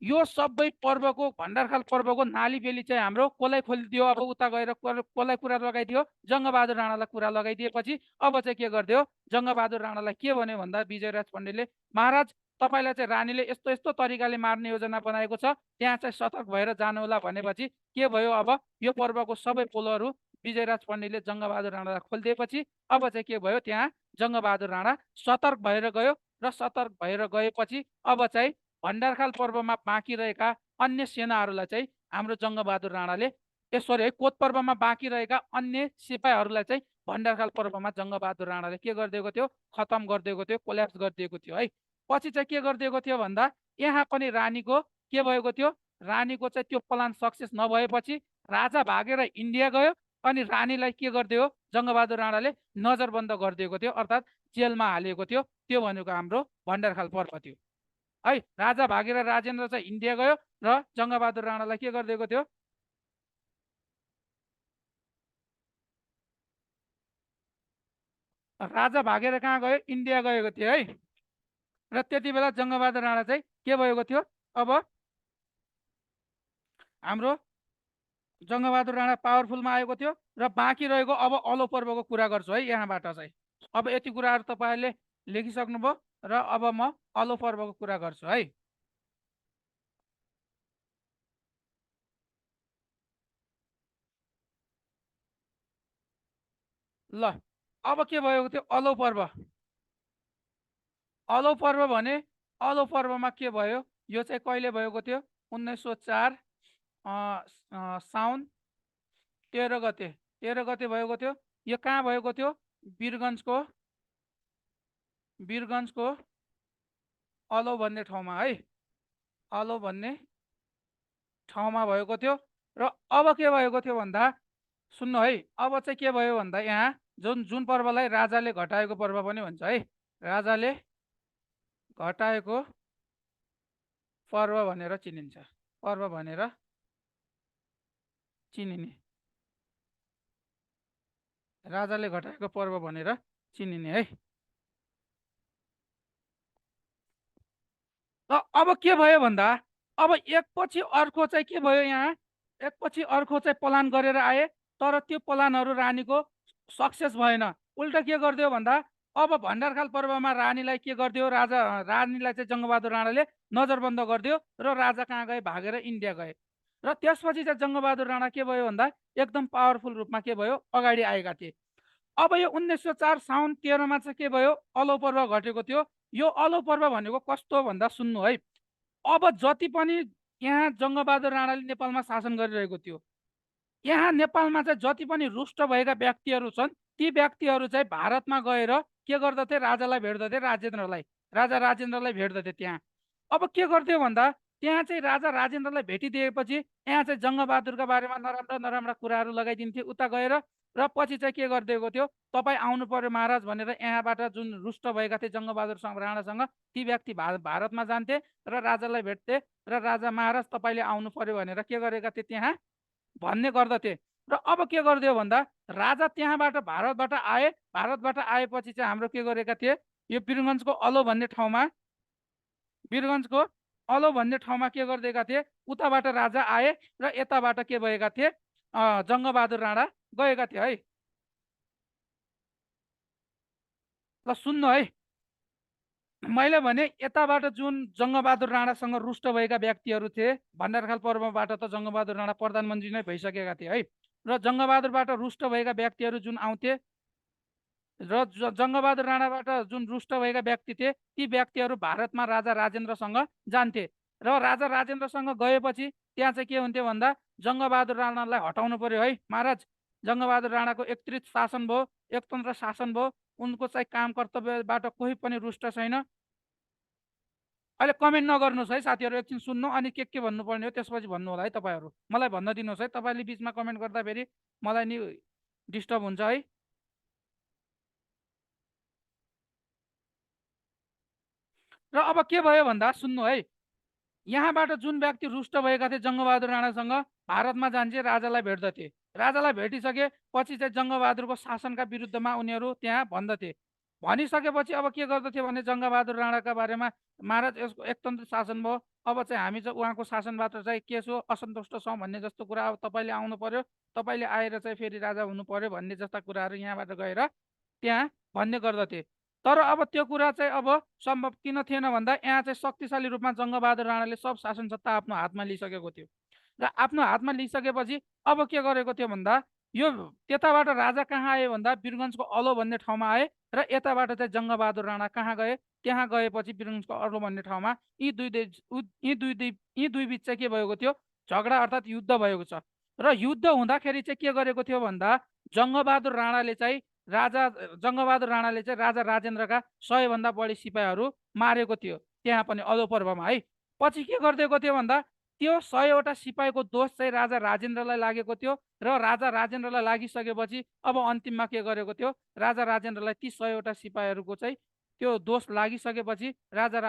S1: यो सबै पर्वको भण्डारखाल पर्वको नाली बेली चाहिँ हाम्रो कसलाई खोलिदियो, अब उता गएर कसलाई कुरा लगाइदियो, जङ्गबहादुर राणालाई कुरा लगाइदिएपछि अब चाहिँ के गरिदियो, जङ्गबहादुर राणालाई के भन्यो भन्दा विजयराज पण्डितले, महाराज तपाईँलाई चाहिँ रानीले यस्तो यस्तो तरिकाले मार्ने योजना बनाएको छ, त्यहाँ चाहिँ सतर्क भएर जानु होला भनेपछि के भयो, अब यो पर्वको सबै पोलहरू विजयराज पण्डितले जङ्गबहादुर राणालाई खोलिदिएपछि अब चाहिँ के भयो, त्यहाँ जङ्गबहादुर राणा सतर्क भएर गयो। र सतर्क भएर गएपछि अब चाहिँ भण्डारखाल पर्वमा बाँकी रहेका अन्य सेनाहरूलाई चाहिँ हाम्रो जङ्गबहादुर राणाले सरी है, कोत पर्वमा बाँकी रहेका अन्य सिपाहीहरूलाई चाहिँ भण्डारखाल पर्वमा जङ्गबहादुर राणाले के गरिदिएको थियो, खतम गरिदिएको थियो, कोल्याप्स गरिदिएको थियो है। पछि चाहिँ के गरिदिएको थियो भन्दा यहाँ पनि रानीको के भएको थियो, रानीको चाहिँ त्यो प्लान सक्सेस नभएपछि राजा भागेर इन्डिया गयो अनि रानीलाई के गरिदियो, जङ्गबहादुर राणाले नजरबन्द गरिदिएको थियो, अर्थात् जेलमा हालिएको थियो। त्यो भनेको हाम्रो भण्डारखाल पर्व थियो है। राजा भागेर राजेन्द्र चाहिँ इन्डिया गयो र जङ्गबहादुर राणालाई के गरिदिएको थियो, राजा भागेर कहाँ गयो, इन्डिया गएको थियो है। र त्यति बेला जङ्गबहादुर राणा चाहिँ के भएको थियो, अब हाम्रो जङ्गबहादुर राणा पावरफुलमा आएको थियो। र बाँकी रहेको अब अलो पर्वको कुरा गर्छु है यहाँबाट चाहिँ। अब यति कुराहरू तपाईँहरूले लेखिसक्नुभयो र अब म अलो पर्वको कुरा गर्छु है। ल अब के भएको थियो, अलो पर्व। अलो पर्व भने अलो पर्वमा के भयो, यो चाहिँ कहिले भएको थियो, 1904 साउन 13 गते भएको थियो। यो कहाँ भएको थियो, वीरगन्जको अलो भन्ने ठाउँमा है, अलो भन्ने ठाउँमा भएको थियो। र अब के भएको थियो भन्दा सुन्नु है, अब चाहिँ के भयो भन्दा यहाँ जुन पर्वलाई राजाले घटाएको पर्व पनि भन्छ है, राजाले घटाएको पर्व भनेर चिनिन्छ, पर्व भनेर चिनिने, राजाले घटाएको पर्व भनेर चिनिने है। र अब के भयो भन्दा अब एकपछि अर्को चाहिँ के भयो, यहाँ एकपछि अर्को चाहिँ प्लान गरेर आए, तर त्यो प्लानहरू रानीको सक्सेस भएन। उल्टा के गरिदियो भन्दा अब भण्डारखाल पर्वमा रानीलाई के गरिदियो, रानीलाई चाहिँ जङ्गबहादुर राणाले नजरबन्द गरिदियो र राजा कहाँ गए, भागेर इन्डिया गए। र त्यसपछि चाहिँ जङ्गबहादुर राणा के भयो भन्दा एकदम पावरफुल रूपमा के भयो, अगाडि आएका थिए। अब यो 1904 साउन 13 चाहिँ के भयो, अलो पर्व घटेको थियो। यो अलो पर्व भनेको कस्तो भन्दा सुन्नु है, अब जति पनि यहाँ जङ्गबहादुर राणाले नेपालमा शासन गरिरहेको थियो, यहाँ नेपालमा चाहिँ जति पनि रुष्ट भएका व्यक्तिहरू छन्, ती व्यक्तिहरू चाहिँ भारतमा गएर के गर्दथे, राजालाई भेट्दथे, राजा राजेन्द्रलाई भेट्दथे त्यहाँ। अब के गर्थ्यो भन्दा त्यहाँ चाहिँ राजा राजेन्द्रलाई भेटिदिएपछि यहाँ चाहिँ जङ्गबहादुरका बारेमा नराम्रा कुराहरू लगाइदिन्थे उता गएर। र पछि चाहिँ के गरिदिएको थियो, तपाईँ आउनु पर्यो महाराज भनेर यहाँबाट जुन रुष्ट भएका थिए जङ्गबहादुर राणासँग, ती व्यक्ति भारतमा जान्थे र राजालाई भेट्थे र राजा महाराज तपाईँले आउनु पर्यो भनेर के गरेका थिए त्यहाँ भन्ने गर्दथे। र अब के गरिदियो भन्दा राजा त्यहाँबाट भारतबाट आए, भारतबाट आएपछि चाहिँ हाम्रो के गरेका थिए, यो वीरगन्जको अलो भन्ने ठाउँमा, वीरगन्जको अलो भन्ने ठाउँमा के गरिदिएका थिए, उताबाट राजा आए र यताबाट के भएका थिए, जङ्गबहादुर राणा गएका थिए है। ल सुन्नु है, मैले भने यताबाट जुन जङ्गबहादुर राणासँग रुष्ट भएका व्यक्तिहरू थिए, भण्डारखाल पर्वबाट त जङ्गबहादुर राणा प्रधानमन्त्री नै भइसकेका थिए है, र जङ्गबहादुरबाट रुष्ट भएका व्यक्तिहरू जुन आउँथे र जङ्गबहादुर राणाबाट जुन रुष्ट भएका व्यक्ति थिए, ती व्यक्तिहरू भारतमा राजा राजेन्द्रसँग जान्थे र राजा राजेन्द्रसँग गएपछि त्यहाँ चाहिँ के हुन्थ्यो भन्दा जङ्गबहादुर राणालाई हटाउनु पर्यो है महाराज, जङ्गबहादुर राणाको एकत्रित शासन भयो, एकतन्त्र शासन भयो, उनको चाहिँ काम कर्तव्यबाट कोही पनि रुष्ट छैन। अहिले कमेन्ट नगर्नुहोस् है साथीहरू, एकछिन सुन्नु अनि के भन्नुपर्ने हो त्यसपछि भन्नु होला है तपाईँहरू, मलाई भन्न दिनुहोस् है, तपाईँले बिचमा कमेन्ट गर्दाखेरि मलाई नि डिस्टर्ब हुन्छ है। र अब के भयो भन्दा सुन्नु है, यहाँबाट जुन व्यक्ति रुष्ट भएका थिए जङ्गबहादुर राणासँग भारतमा जान्छे राजालाई भेट्दथे, राजालाई भेटिसकेपछि चाहिँ जङ्गबहादुरको शासनका विरुद्धमा उनीहरू त्यहाँ भन्दथे, भनिसकेपछि अब के गर्दथे भने जङ्गबहादुर राणाका बारेमा महाराज यसको एकतन्त्र शासन भयो, अब चाहिँ हामी चाहिँ उहाँको शासनबाट चाहिँ के छौँ असन्तुष्ट छौँ भन्ने जस्तो कुरा, अब तपाईँले आउनु पर्यो, तपाईँले आएर चाहिँ फेरि राजा हुनु पर्यो भन्ने जस्ता कुराहरू यहाँबाट गएर त्यहाँ भन्ने गर्दथे। तर अब त्यो कुरा चाहिँ अब सम्भव किन थिएन भन्दा यहाँ चाहिँ शक्तिशाली रूपमा जङ्गबहादुर राणाले सब शासन सत्ता आफ्नो हातमा लिइसकेको थियो र आफ्नो हातमा लिइसकेपछि अब के गरेको थियो भन्दा यो त्यताबाट राजा कहाँ आयो भन्दा वीरगन्जको अलो भन्ने ठाउँमा आए र यताबाट चाहिँ जङ्गबहादुर राणा कहाँ गए, त्यहाँ गएपछि वीरगन्जको अलो भन्ने ठाउँमा यी दुई बिच चाहिँ के भएको थियो, झगडा अर्थात् युद्ध भएको छ। र युद्ध हुँदाखेरि चाहिँ के गरेको थियो भन्दा जङ्गबहादुर राणाले चाहिँ राजा राजेन्द्रका 100 भन्दा बढी सिपाहीहरू मारेको थियो त्यहाँ पनि अलो पर्वमा है। पछि के गरिदिएको थियो भन्दा त्यो 100वटा सिपाहीको दोष चाहिँ राजा राजेन्द्रलाई लागेको थियो र राजा राजेन्द्रलाई लागिसकेपछि अब अन्तिममा के गरेको थियो, राजा राजेन्द्रलाई ती 100वटा सिपाहीहरूको चाहिँ त्यो दोष लागिसकेपछि राजा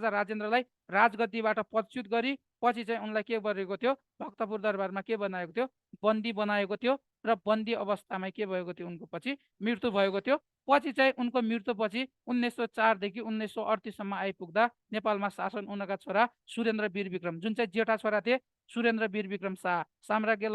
S1: राजेन्द्रलाई राजगद्दीबाट पदच्युत गरी पछि चाहिँ उनलाई के गरेको थियो, भक्तपुर दरबारमा के बनाएको थियो, बन्दी बनाएको थियो र बन्दी अवस्थामा के भएको थियो, उनको पछि मृत्यु भएको थियो। पछि चाहिँ उनको मृत्युपछि 1904देखि 1938सम्म आइपुग्दा नेपालमा शासन उनका छोरा सुरेन्द्र वीर विक्रम, जुन चाहिँ जेठा छोरा थिए सुरेन्द्र वीर विक्रम शाह, साम्राज्य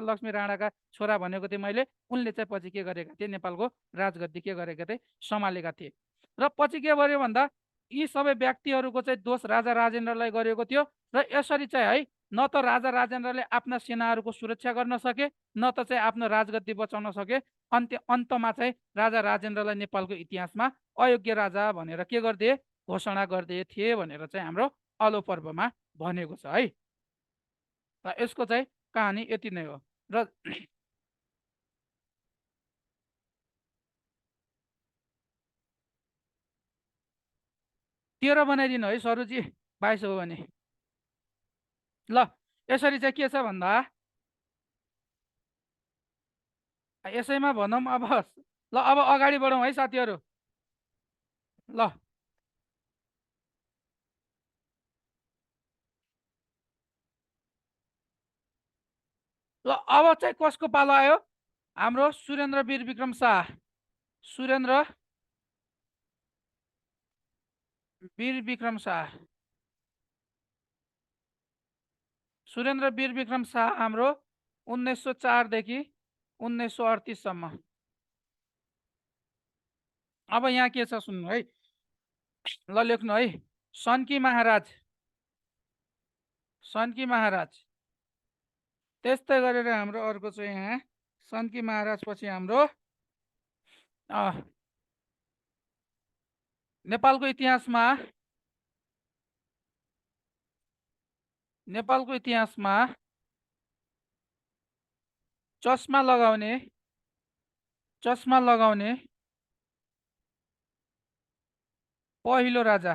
S1: लक्ष्मी राणाका छोरा भनेको थिएँ मैले, उनले चाहिँ पछि के गरेका थिए, नेपालको राजगद्दी के गरेका थिए, सम्हालेका थिए। र पछि के गर्यो भन्दा यी सबै व्यक्तिहरूको चाहिँ दोष राजा राजेन्द्रलाई गरेको थियो र यसरी चाहिँ है न त राजा राजेन्द्रले आफ्ना सेनाहरूको सुरक्षा गर्न सके न त चाहिँ आफ्नो राजगद्दी बचाउन सके। अन्तमा चाहिँ राजा राजेन्द्रलाई नेपालको इतिहासमा अयोग्य राजा भनेर के गरिदिए, घोषणा गरिदिए थिए भनेर चाहिँ हाम्रो अलो पर्वमा भनेको छ है। र यसको चाहिँ कहानी यति नै हो। र तेह्र बनाइदिनु है सरुजी, 22 हो भने। ल यसरी चाहिँ के छ भन्दा यसैमा भनौँ अब। ल अब अगाडि बढौँ है साथीहरू। ल ल अब चाहिँ कसको पालो आयो, हाम्रो सुरेन्द्र वीर विक्रम शाह, सुरेन्द्र वीर विक्रम शाह, सुरेन्द्र वीर विक्रम शाह हाम्रो 1904देखि 1938सम्म। अब यहाँ के छ सुन्नु है, ल लेख्नु है, सन्की महाराज, सन्की महाराज। त्यस्तै गरेर हाम्रो अर्को चाहिँ यहाँ सन्की महाराज पछि हाम्रो नेपालको इतिहासमा चस्मा लगाउने पहिलो राजा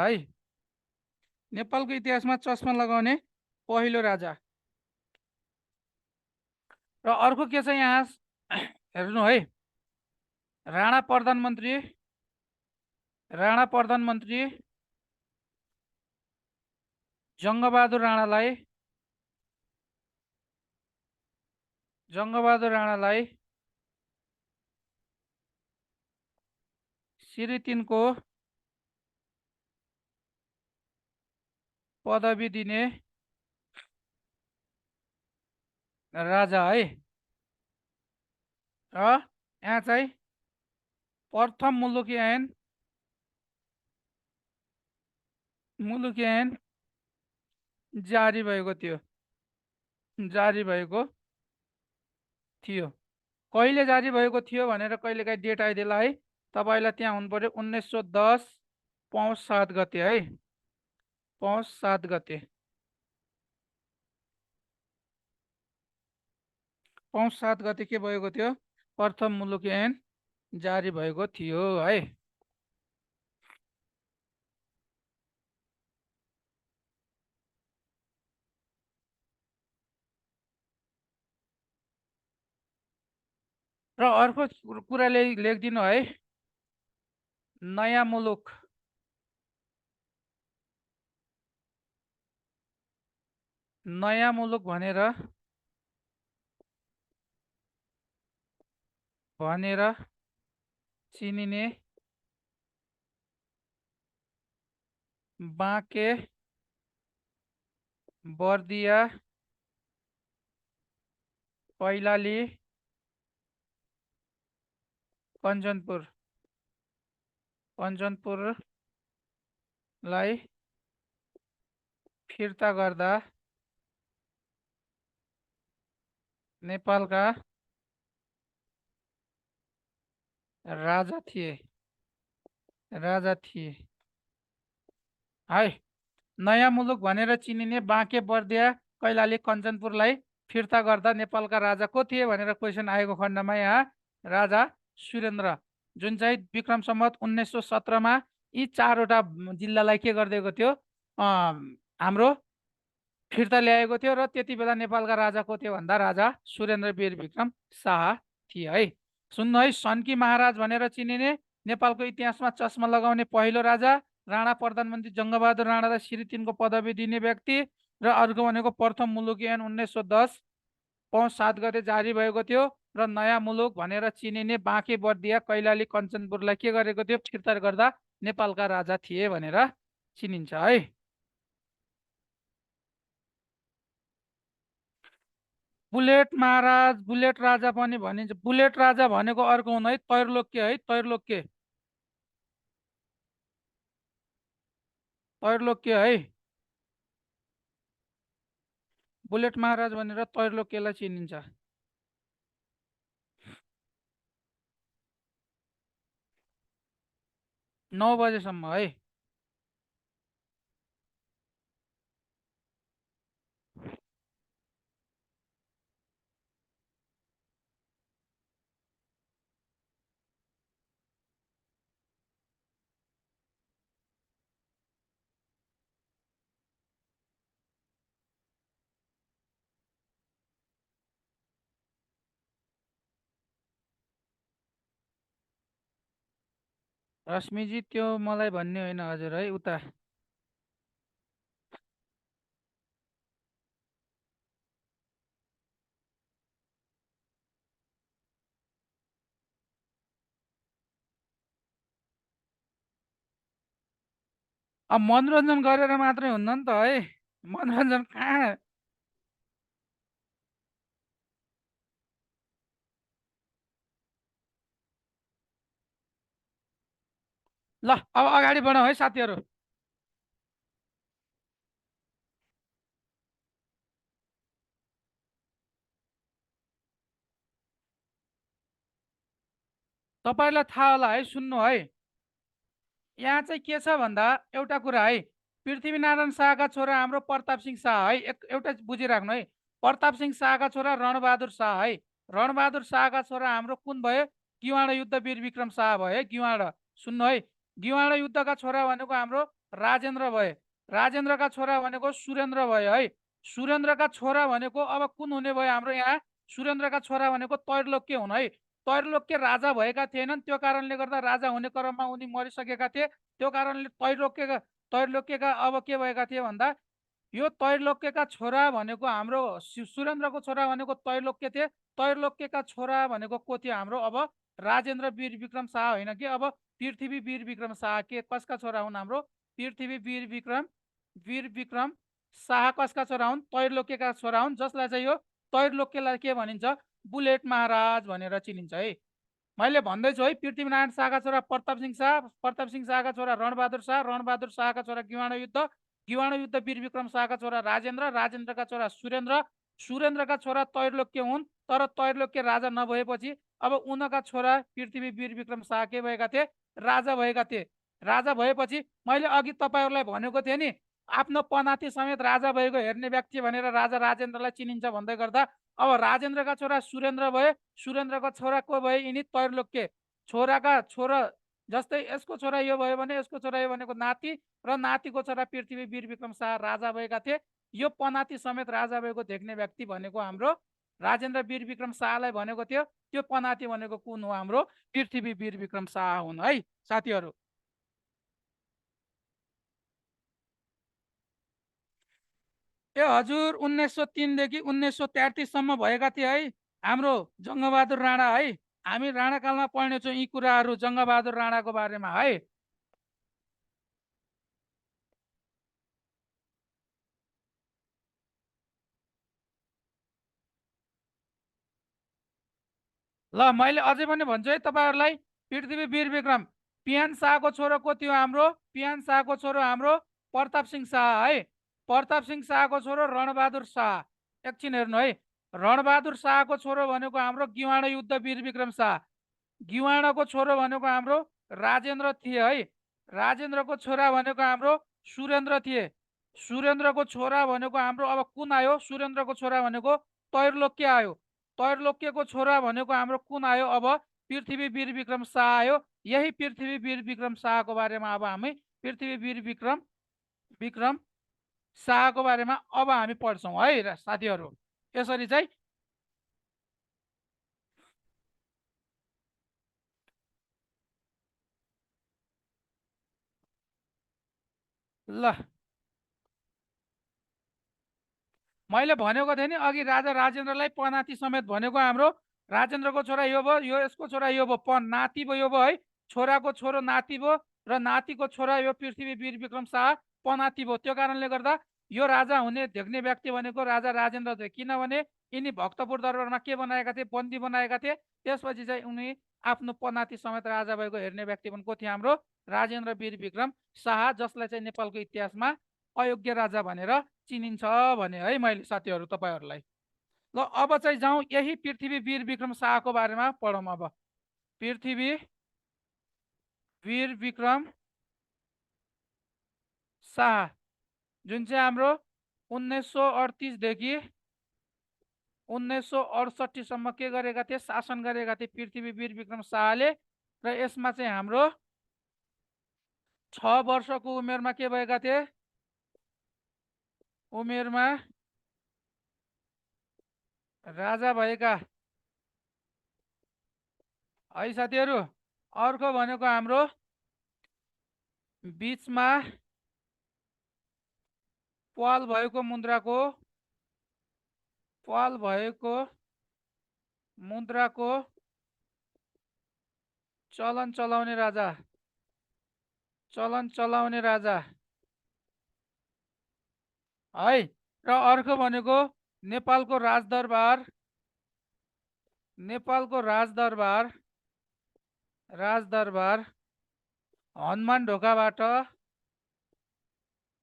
S1: है, नेपालको इतिहासमा चस्मा लगाउने पहिलो राजा। र अर्को के छ यहाँ हेर्नु है, राणा प्रधानमन्त्री जङ्गबहादुर राणालाई श्री 3 को पदवी दिने राजा है। र यहाँ चाहिँ प्रथम मुलुकी ऐन जारी भएको थियो कहिले जारी भएको थियो भनेर कहिलेकाहीँ डेट आइदिएला है तपाईँलाई त्यहाँ हुनु पर्यो 1910 पौष 7 गते है पौष 7 गते के भएको थियो प्रथम मुलुकी ऐन जारी भएको थियो है। र अर्को कुरा लेखिदिनु है नयाँ मुलुक भनेर चिनिने बाँके बर्दिया कैलाली कञ्चनपुरलाई फिर्ता गर्दा नेपालका राजा थिए है। नयाँ मुलुक भनेर चिनिने बाँके बर्दिया कैलाली कञ्चनपुरलाई फिर्ता गर्दा नेपालका राजा को थिए भनेर क्वेसन आएको खण्डमा यहाँ राजा सुरेन्द्र जुन चाहिँ विक्रम सम्वत 1917 यी 4वटा जिल्लालाई के गरिदिएको थियो हाम्रो फिर्ता ल्याएको थियो र त्यति बेला नेपालका राजा को थियो भन्दा राजा सुरेन्द्र वीर विक्रम शाह थिए है। सुन्नु है सन्की महाराज भनेर चिनिने नेपालको इतिहासमा चस्मा लगाउने पहिलो राजा राणा प्रधानमन्त्री जङ्गबहादुर राणालाई श्री 3 को पदवी दिने व्यक्ति र अर्को भनेको प्रथम मुलुकी ऐन 1910 पौष 7 गते जारी भएको थियो र नयाँ मुलुक भनेर चिनिने बाँके बर्दिया कैलाली कञ्चनपुरलाई के गरेको थियो फिर्ता गर्दा नेपालका राजा थिए भनेर चिनिन्छ है। बुलेट महाराज बुलेट राजा पनि भनिन्छ बुलेट राजा भनेको अर्को हुनु है तैर्लोक्य है बुलेट महाराज भनेर तैर्लोक्यलाई चिनिन्छ। 9 बजेसम्म है। रश्मिजी त्यो मलाई भन्ने होइन हजुर है उता अब मनोरञ्जन गरेर मात्रै हुन्न नि त है मनोरञ्जन कहाँ ल अब अगाडि बढौँ है साथीहरू। तपाईँलाई थाहा होला है सुन्नु है यहाँ चाहिँ के छ भन्दा एउटा कुरा है पृथ्वीनारायण शाहका छोरा हाम्रो प्रताप सिंह शाह है एउटा बुझिराख्नु है प्रताप सिंह शाहका छोरा रणबहादुर शाह है रणबहादुर शाहका छोरा हाम्रो कुन भयो गिवाड युद्ध वीर विक्रम शाह भयो गिवाड सुन्नु है गिवाड युद्धका छोरा भनेको हाम्रो राजेन्द्र भए राजेन्द्रका छोरा भनेको सुरेन्द्र भयो है सुरेन्द्रका छोरा भनेको अब कुन हुने भयो हाम्रो यहाँ सुरेन्द्रका छोरा भनेको तैर्लोक्य हुन् है तैर्लोक्य राजा भएका थिएनन् त्यो कारणले गर्दा राजा हुने क्रममा उनी मरिसकेका थिए त्यो कारणले तैर्लोक्यका अब के भएका थिए भन्दा यो तैर्लोक्यका छोरा भनेको हाम्रो सुरेन्द्रको छोरा भनेको तैर्लोक्य थिए तैर्लोक्यका छोरा भनेको को थियो हाम्रो अब राजेन्द्र वीर विक्रम शाह होइन कि अब पृथ्वी वीर विक्रम शाह के कसका छोरा हुन् हाम्रो पृथ्वी वीर विक्रम शाह कसका छोरा हुन् तैर्लोक्यका छोरा हुन् जसलाई चाहिँ यो तैर्लोक्यलाई के भनिन्छ बुलेट महाराज भनेर चिनिन्छ है मैले भन्दैछु है, पृथ्वीनारायण शाहका छोरा प्रताप सिंह शाह, प्रताप सिंह शाहका छोरा रणबहादुर शाह, रणबहादुर शाहका छोरा गिवाण युद्ध, गिवाण युद्ध वीर विक्रम शाहका छोरा राजेन्द्र, राजेन्द्रका छोरा सुरेन्द्र, सुरेन्द्रका छोरा त्रैलोक्य हुन्। तर त्रैलोक्य राजा नभएपछि अब उनका छोरा पृथ्वी वीर विक्रम शाह के भएका थिए? राजा भएका थिए। राजा भएपछि मैले अघि तपाईँहरूलाई भनेको थिएँ नि, आफ्नो पनाती समेत राजा भएको हेर्ने व्यक्ति भनेर राजा राजेन्द्रलाई चिनिन्छ भन्दै गर्दा अब राजेन्द्रका छोरा सुरेन्द्र भए, सुरेन्द्रको छोरा को भए? यिनी त्रैलोक्य। छोराका छोरा जस्तै यसको छोरा यो भयो भने यसको छोरा यो भनेको नाति र नातिको छोरा पृथ्वी वीर विक्रम शाह राजा भएका थिए। यो पनाती समेत राजा भएको देख्ने व्यक्ति भनेको हाम्रो राजेन्द्र वीर विक्रम शाहलाई भनेको थियो। त्यो पनाती भनेको कुन हो? हाम्रो पृथ्वी वीर विक्रम शाह हुन् है साथीहरू। ए हजुर, 1903 देखि 1933 सम्म भएका थिए है हाम्रो जङ्गबहादुर राणा है। हामी राणाकालमा पढ्नेछौँ यी कुराहरू जङ्गबहादुर राणाको बारेमा है। ल मैले अझै पनि भन्छु है तपाईँहरूलाई, पृथ्वी वीर विक्रम पियान शाहको छोरो को थियो? हाम्रो पियान शाहको छोरो हाम्रो प्रताप सिंह शाह है। प्रताप सिंह शाहको छोरो रणबहादुर शाह। एकछिन हेर्नु है, रणबहादुर शाहको छोरो भनेको हाम्रो गिवाण युद्ध वीर विक्रम शाह। गिवाणको छोरो भनेको हाम्रो राजेन्द्र थिए है। राजेन्द्रको छोरा भनेको हाम्रो सुरेन्द्र थिए। सुरेन्द्रको छोरा भनेको हाम्रो अब कुन आयो? सुरेन्द्रको छोरा भनेको त्रैलोक्य आयो। त्रैलोक्यको छोरा भनेको हाम्रो कुन आयो? अब पृथ्वी वीर विक्रम शाह आयो। यही पृथ्वी वीर विक्रम शाहको बारेमा अब हामी पृथ्वी वीर विक्रम विक्रम शाहको बारेमा अब हामी पढ्छौँ है साथीहरू। यसरी चाहिँ ल मैले भनेको थिएँ नि अघि राजा राजेन्द्रलाई पनाती समेत भनेको हाम्रो राजेन्द्रको छोरा यो भयो, यो यसको छोरा यो भयो, नाति भयो, यो भयो है। छोराको छोरो नाति भयो र नातिको छोरा यो पृथ्वी वीर विक्रम शाह पनाती भयो। त्यो कारणले गर्दा यो राजा हुने देख्ने व्यक्ति भनेको राजा राजेन्द्र थिए। किनभने यिनी भक्तपुर दरबारमा के बनाएका थिए? बन्दी बनाएका थिए। त्यसपछि चाहिँ उनी आफ्नो पनाती समेत राजा भएको हेर्ने व्यक्ति को थिए? हाम्रो राजेन्द्र वीर विक्रम शाह, जसलाई चाहिँ नेपालको इतिहासमा अयोग्य राजा भनेर चिनिन्छ भने है मैले साथीहरू तपाईँहरूलाई। ल अब चाहिँ जाउँ यही पृथ्वी वीर विक्रम शाहको बारेमा पढौँ। अब पृथ्वी वीर विक्रम शाह जुन चाहिँ हाम्रो 1938 देखि 1968 सम्म के गरेका थिए? शासन गरेका थिए पृथ्वी वीर विक्रम शाहले। र यसमा चाहिँ हाम्रो 6 वर्षको उमेरमा के भएका थिए? उमेरमा राजा भएका है साथीहरू। अर्को भनेको हाम्रो बीचमा पाल भएको मुद्राको चलन चलाउने राजा है। र अर्को भनेको नेपालको राजदरबार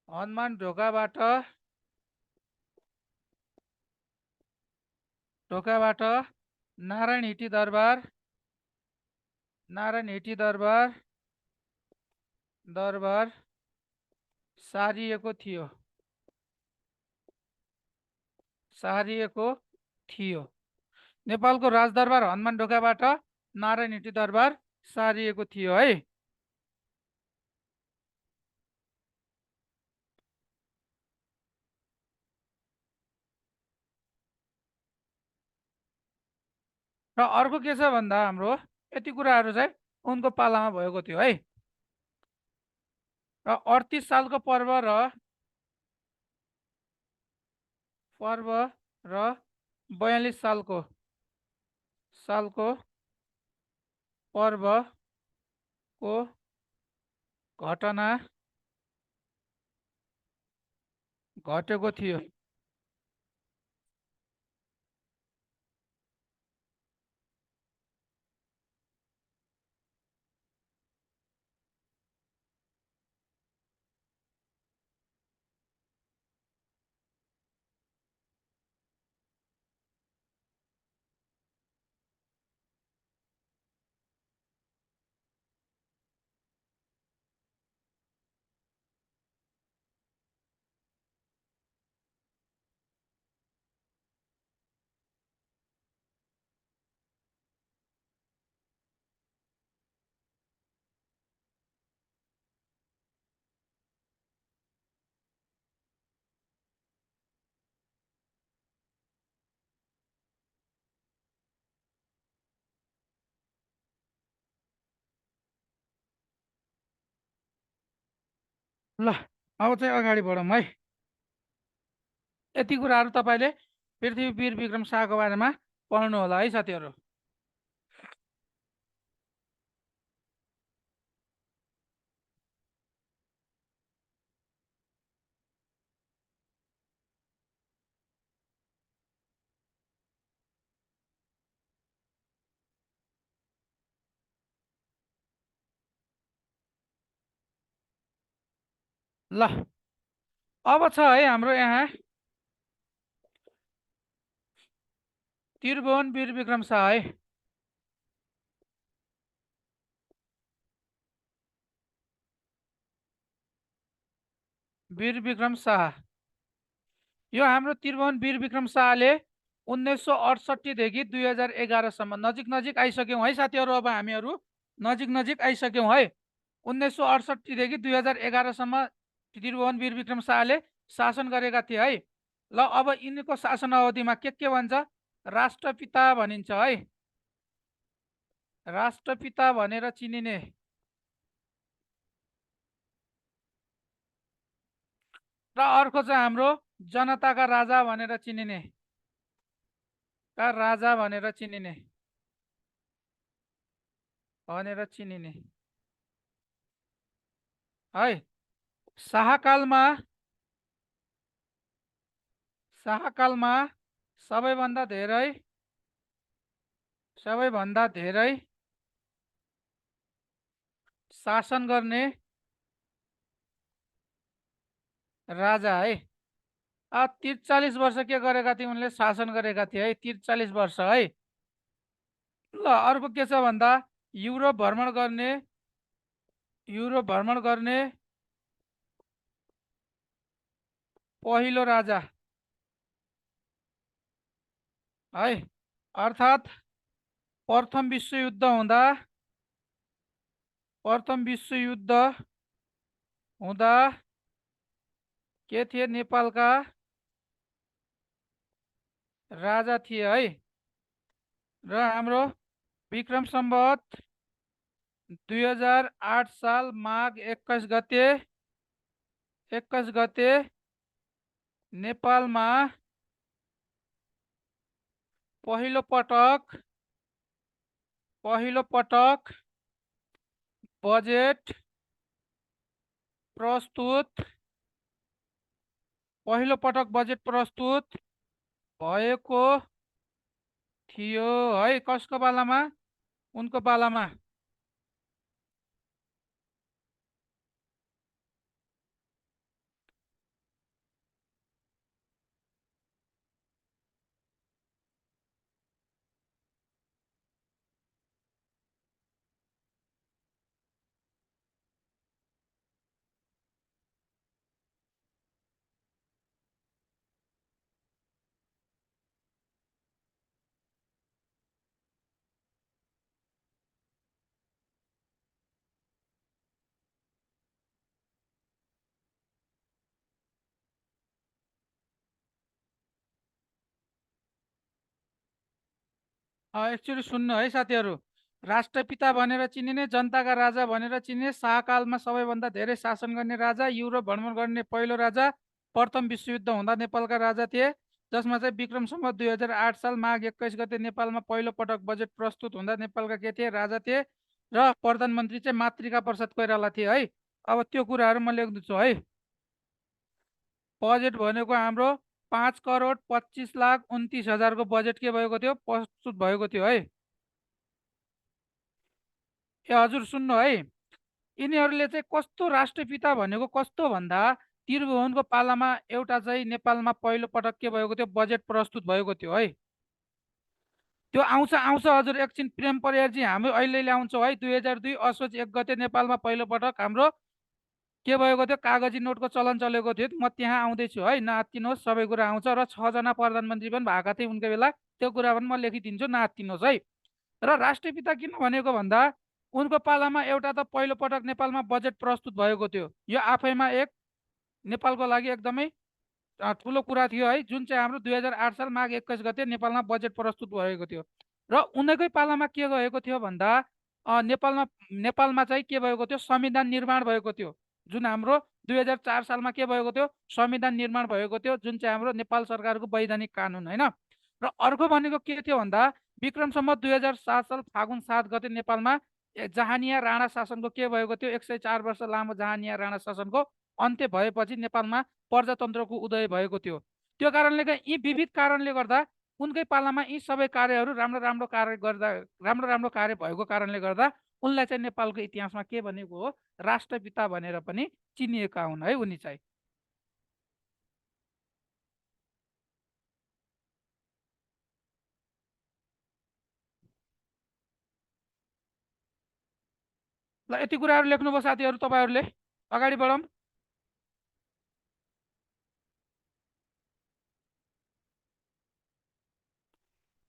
S1: हनुमान ढोकाबाट नारायण हिटी दरबार सारिएको थियो। नेपालको राजदरबार हनुमान ढोकाबाट नारायण हिटी दरबार सारिएको थियो है। र अर्को के छ भन्दा हाम्रो यति कुराहरू चाहिँ उनको पालामा भएको थियो है। र 38 सालको पर्व र 42 सालको पर्वको घटना घटेको थियो। ल अब चाहिँ अगाडि बढौँ है। यति कुराहरू तपाईँले पृथ्वीवीर विक्रम शाहको बारेमा पढ्नु होला है साथीहरू। ल अब छ है हाम्रो यहाँ त्रिभुवन वीर विक्रम शाह है। वीर विक्रम शाह यो हाम्रो त्रिभुवन वीर विक्रम शाहले 1968 देखि 2011सम्म नजिक नजिक आइसक्यौँ है साथीहरू। अब हामीहरू नजिक नजिक आइसक्यौँ है। 1968 देखि 2011सम्म त्रिभुवन वीर विक्रम शाहले शासन गरेका थिए है। ल अब यिनको शासन अवधिमा के भन्छ? राष्ट्रपिता भनिन्छ है। राष्ट्रपिता भनेर चिनिने। र अर्को चाहिँ हाम्रो जनताका राजा भनेर चिनिने। राजा भनेर चिनिने है। शाहकालमा सबैभन्दा धेरै शासन गर्ने राजा है। 43 वर्ष के गरेका थिए उनले? शासन गरेका थिए है। 43 वर्ष है। ल अर्को के छ भन्दा युरोप भ्रमण गर्ने पहिलो राजा है। अर्थात् प्रथम विश्वयुद्ध हुँदा के थिए? नेपालका राजा थिए है। र हाम्रो विक्रम सम्वत 2008 साल माघ 21 गते नेपालमा पहिलो पटक बजेट प्रस्तुत भएको थियो है। कसको पालामा? उनको पालामा। एक्चुअली सुन्नु है साथीहरू। राष्ट्रपिता भनेर चिनिने, जनताका राजा भनेर चिनिने, शाहकालमा सबैभन्दा धेरै शासन गर्ने राजा, युरोप भ्रमण गर्ने पहिलो राजा, प्रथम विश्वयुद्ध हुँदा नेपालका राजा थिए, जसमा चाहिँ विक्रम सम्वत 2008 साल माघ 21 गते नेपालमा पहिलो पटक बजेट प्रस्तुत हुँदा नेपालका के थिए? राजा थिए। र प्रधानमन्त्री चाहिँ मातृका प्रसाद कोइराला थिए है। अब त्यो कुराहरू म लेख्दैछु है। बजेट भनेको हाम्रो 5,25,29,000 को बजेट के भएको थियो? प्रस्तुत भएको थियो है। ए हजुर सुन्नु है। यिनीहरूले चाहिँ कस्तो राष्ट्रपिता भनेको कस्तो भन्दा त्रिभुवनको पालामा एउटा चाहिँ नेपालमा पहिलो पटक के भएको थियो? बजेट प्रस्तुत भएको थियो है। त्यो आउँछ हजुर एकछिन प्रेम परियारजी, हामी अहिले ल्याउँछौँ है। 2002 असोज 1 गते नेपालमा पहिलो पटक हाम्रो के भएको थियो? कागजी नोटको चलन चलेको थियो। म त्यहाँ आउँदैछु है, नआत्तिनुहोस्, सबै कुरा आउँछ। र 6 जना प्रधानमन्त्री पनि भएका थिए उनकै बेला, त्यो कुरा पनि म लेखिदिन्छु, नआत्तिनुहोस् है। र राष्ट्रपिता किन भनेको भन्दा उनको पालामा एउटा त पहिलो पटक नेपालमा बजेट प्रस्तुत भएको थियो। यो आफैमा एक नेपालको लागि एकदमै ठुलो कुरा थियो है। जुन चाहिँ हाम्रो 2008 साल माघ 21 गते नेपालमा बजेट प्रस्तुत भएको थियो। र उनकै पालामा के भएको थियो भन्दा नेपालमा चाहिँ के भएको थियो? संविधान निर्माण भएको थियो, जुन हाम्रो 2004 सालमा के भएको थियो, संविधान निर्माण भएको थियो, जुन चाहिँ हाम्रो नेपाल सरकारको वैधानिक कानुन होइन। र अर्को भनेको के थियो भन्दा विक्रम सम्वत 2007 साल फागुन 7 गते नेपालमा जहानिया राणा शासनको के भएको थियो, 104 वर्ष लामो जहानिया राणा शासनको अन्त्य भएपछि नेपालमा प्रजातन्त्रको उदय भएको थियो। त्यो कारणले यी विविध कारणले गर्दा उनकै पालामा यी सबै कार्यहरू राम्रो राम्रो कार्य भएको कारणले गर्दा उनलाई चाहिँ नेपालको इतिहासमा के भनेको हो, राष्ट्रपिता भनेर पनि चिनिएका हुन् है उनी चाहिँ। ल यति कुराहरू लेख्नुभयो साथीहरू, तपाईँहरूले अगाडि बढौँ।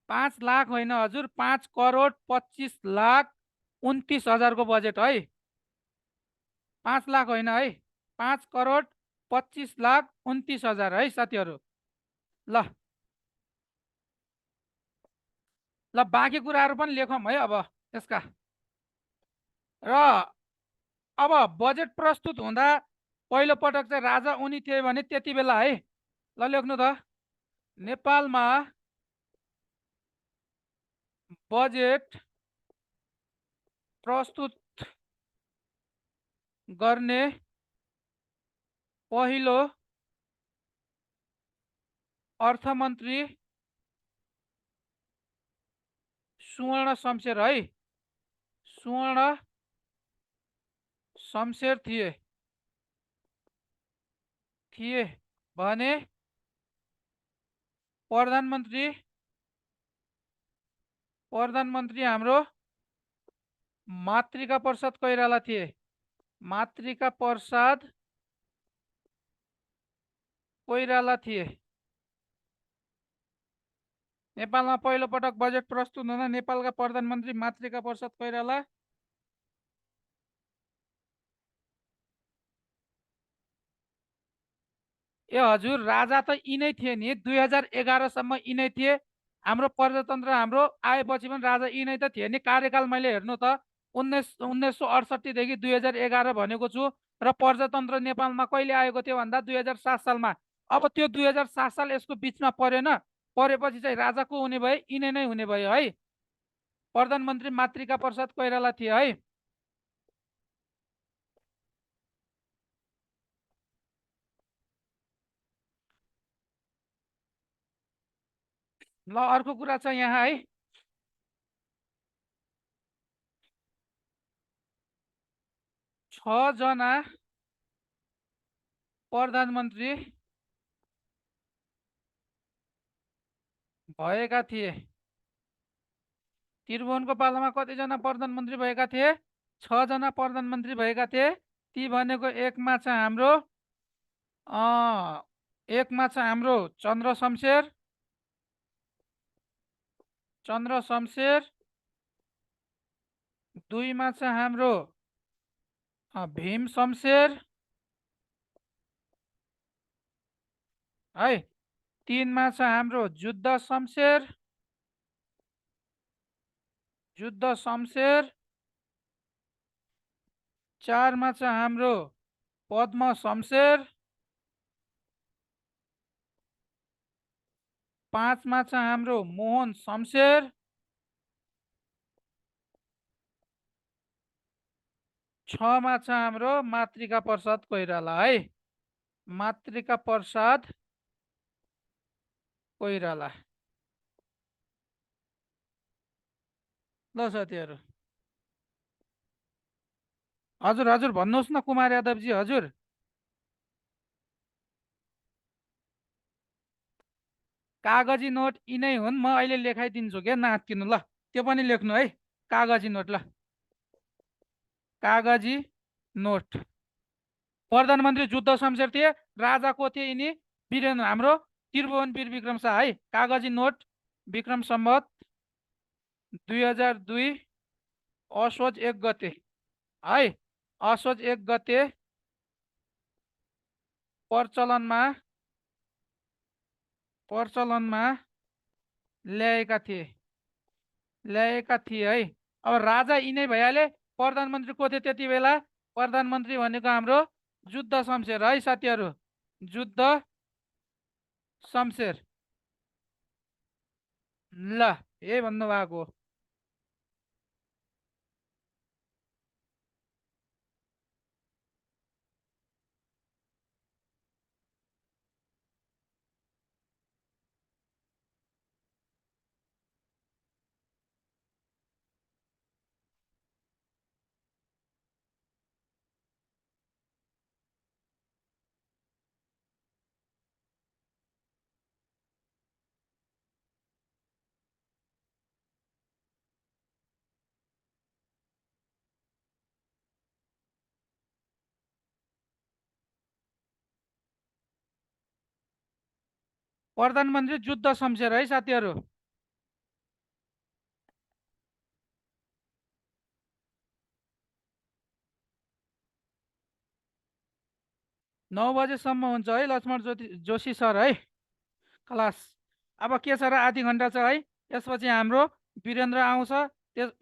S1: 5 लाख होइन हजुर, 5,25,29,000 को बजेट है। 5 लाख होइन है, 5,25,29,000 है साथीहरू। ल ल बाँकी कुराहरू पनि लेखौँ है अब यसका। र अब बजेट प्रस्तुत हुँदा पहिलो पटक चाहिँ राजा उनी थिए भने त्यति बेला है। ल लेख्नु त, नेपालमा बजेट प्रस्तुत गर्ने पहिलो अर्थमन्त्री सुवर्ण शमशेर है, सुवर्ण शमशेर थिए भने प्रधानमन्त्री हाम्रो मातृका प्रसाद कोइराला थिए। मातृका प्रसाद कोइराला थिए। नेपालमा पहिलो पटक बजेट प्रस्तुत हुँदा नेपालका प्रधानमन्त्री मातृका प्रसाद कोइराला। ए हजुर, राजा त यिनै थिए नि, 2011 सम्म यिनै थिए। हाम्रो प्रजातन्त्र हाम्रो आएपछि पनि राजा यिनै त थिए नि। कार्यकाल मैले हेर्नु त 1968 देखि 2011 भनेको छु। र प्रजातन्त्र नेपालमा कहिले आएको थियो भन्दा 2007 सालमा। अब त्यो 2007 साल यसको बिचमा परेन, परेपछि चाहिँ राजा को हुने भए, यिनै नै हुने भयो है। प्रधानमन्त्री मातृका प्रसाद कोइराला थिए है। ल अर्को कुरा छ यहाँ है, छ जना प्रधानमन्त्री भएका थिए। त्रिभुवनको पालामा कतिजना प्रधानमन्त्री भएका थिए? 6 जना प्रधानमन्त्री भएका थिए। ती भनेको एकमा छ हाम्रो चन्द्र शमशेर, दुईमा छ हाम्रो भीम शमशेर है, तीनमा छ हाम्रो जुद्ध शमशेर, चारमा छ हाम्रो पद्म शमशेर, पाँचमा छ हाम्रो मोहन शमशेर, छमा छ हाम्रो मातृका प्रसाद कोइराला है। मातृका प्रसाद कोइराला। ल साथीहरू, हजुर हजुर भन्नुहोस् न कुमार यादवजी। हजुर कागजी नोट यिनै हुन्, म अहिले लेखाइदिन्छु क्या, नआत्तिनु ल। त्यो पनि लेख्नु है, कागजी नोट। ल कागजी नोट। प्रधानमन्त्री जुद्ध शमशेर थिए, राजा को थिए यिनी? वीरेन्द्र हाम्रो त्रिभुवन वीर विक्रम शाह है। कागजी नोट विक्रम सम्वत 2002 असोज 1 गते है, असोज 1 गते प्रचलनमा ल्याएका थिए है। अब राजा यिनै भइहाले। प्रधानमन्त्री को थिए त्यति बेला? प्रधानमन्त्री भनेको हाम्रो जुद्ध शमशेर है साथीहरू, जुद्ध शमशेर। ल, यही भन्नुभएको हो। प्रधानमन्त्री जुद्ध शमशेर है साथीहरू। 9 बजेसम्म हुन्छ है लक्ष्मण जोशी सर है क्लास। अब के छ र, आधी घन्टा छ है। यसपछि हाम्रो वीरेन्द्र आउँछ,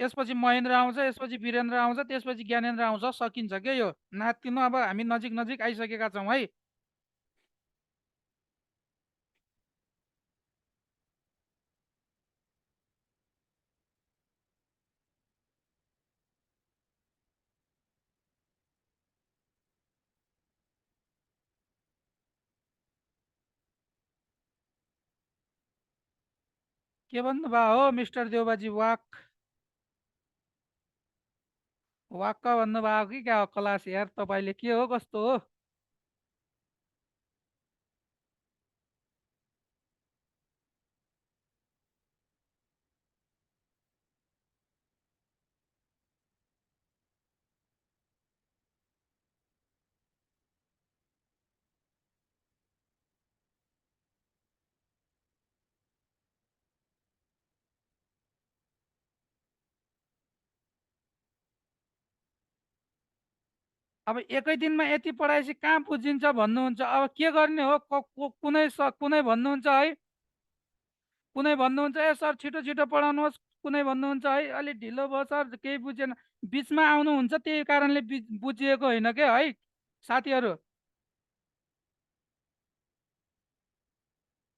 S1: यसपछि महेन्द्र आउँछ, यसपछि वीरेन्द्र आउँछ, त्यसपछि ज्ञानेन्द्र आउँछ। सकिन्छ के यो नातिनु, अब हामी नजिक नजिक आइसकेका छौँ है। के भन्नुभयो हो मिस्टर देवबाजी, वाक वाक्क भन्नुभयो कि क्या हो क्लास यार, तपाईँले के हो कस्तो हो? अब एकै दिनमा यति पढाएपछि कहाँ बुझिन्छ भन्नुहुन्छ, अब के गर्ने हो? कुनै भन्नुहुन्छ है, कुनै भन्नुहुन्छ ए सर छिटो छिटो पढाउनुहोस्, कुनै भन्नुहुन्छ है अलिक ढिलो भयो सर केही बुझेन। बिचमा आउनुहुन्छ, त्यही कारणले बुझिएको होइन के है साथीहरू।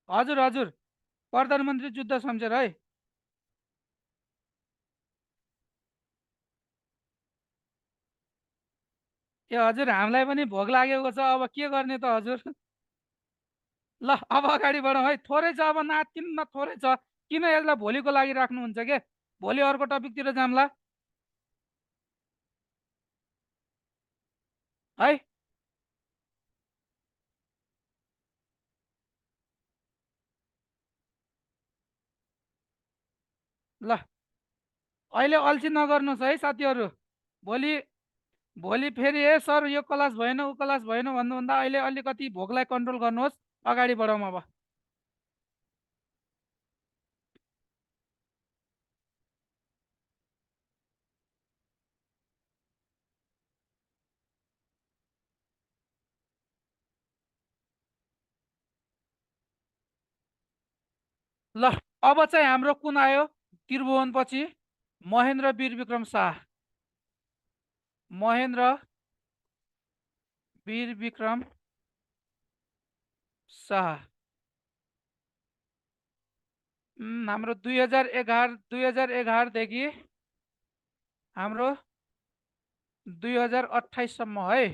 S1: हजुर हजुर, प्रधानमन्त्री जुद्ध शमशेर है। ए हजुर, हामीलाई पनि भोक लागेको छ, अब के गर्ने त हजुर? ल अब अगाडि बढौँ है, थोरै छ अब नातिन्न, थोरै छ। किन यसलाई भोलिको लागि राख्नुहुन्छ के? भोलि अर्को टपिकतिर जाम्ला है। ल अहिले अल्छी नगर्नुहोस् है साथीहरू। भोलि भोलि फेरि ए सर यो क्लास भएन ऊ क्लास भएन भन्नुभन्दा अहिले अलिकति भोकलाई कन्ट्रोल गर्नुहोस्। अगाडि बढौँ अब। ल अब चाहिँ हाम्रो कुन आयो? त्रिभुवन पछि महेन्द्र वीर विक्रम शाह। महेन्द्र वीर विक्रम शाह। हाम्रो 2011देखि हाम्रो 2028सम्म है।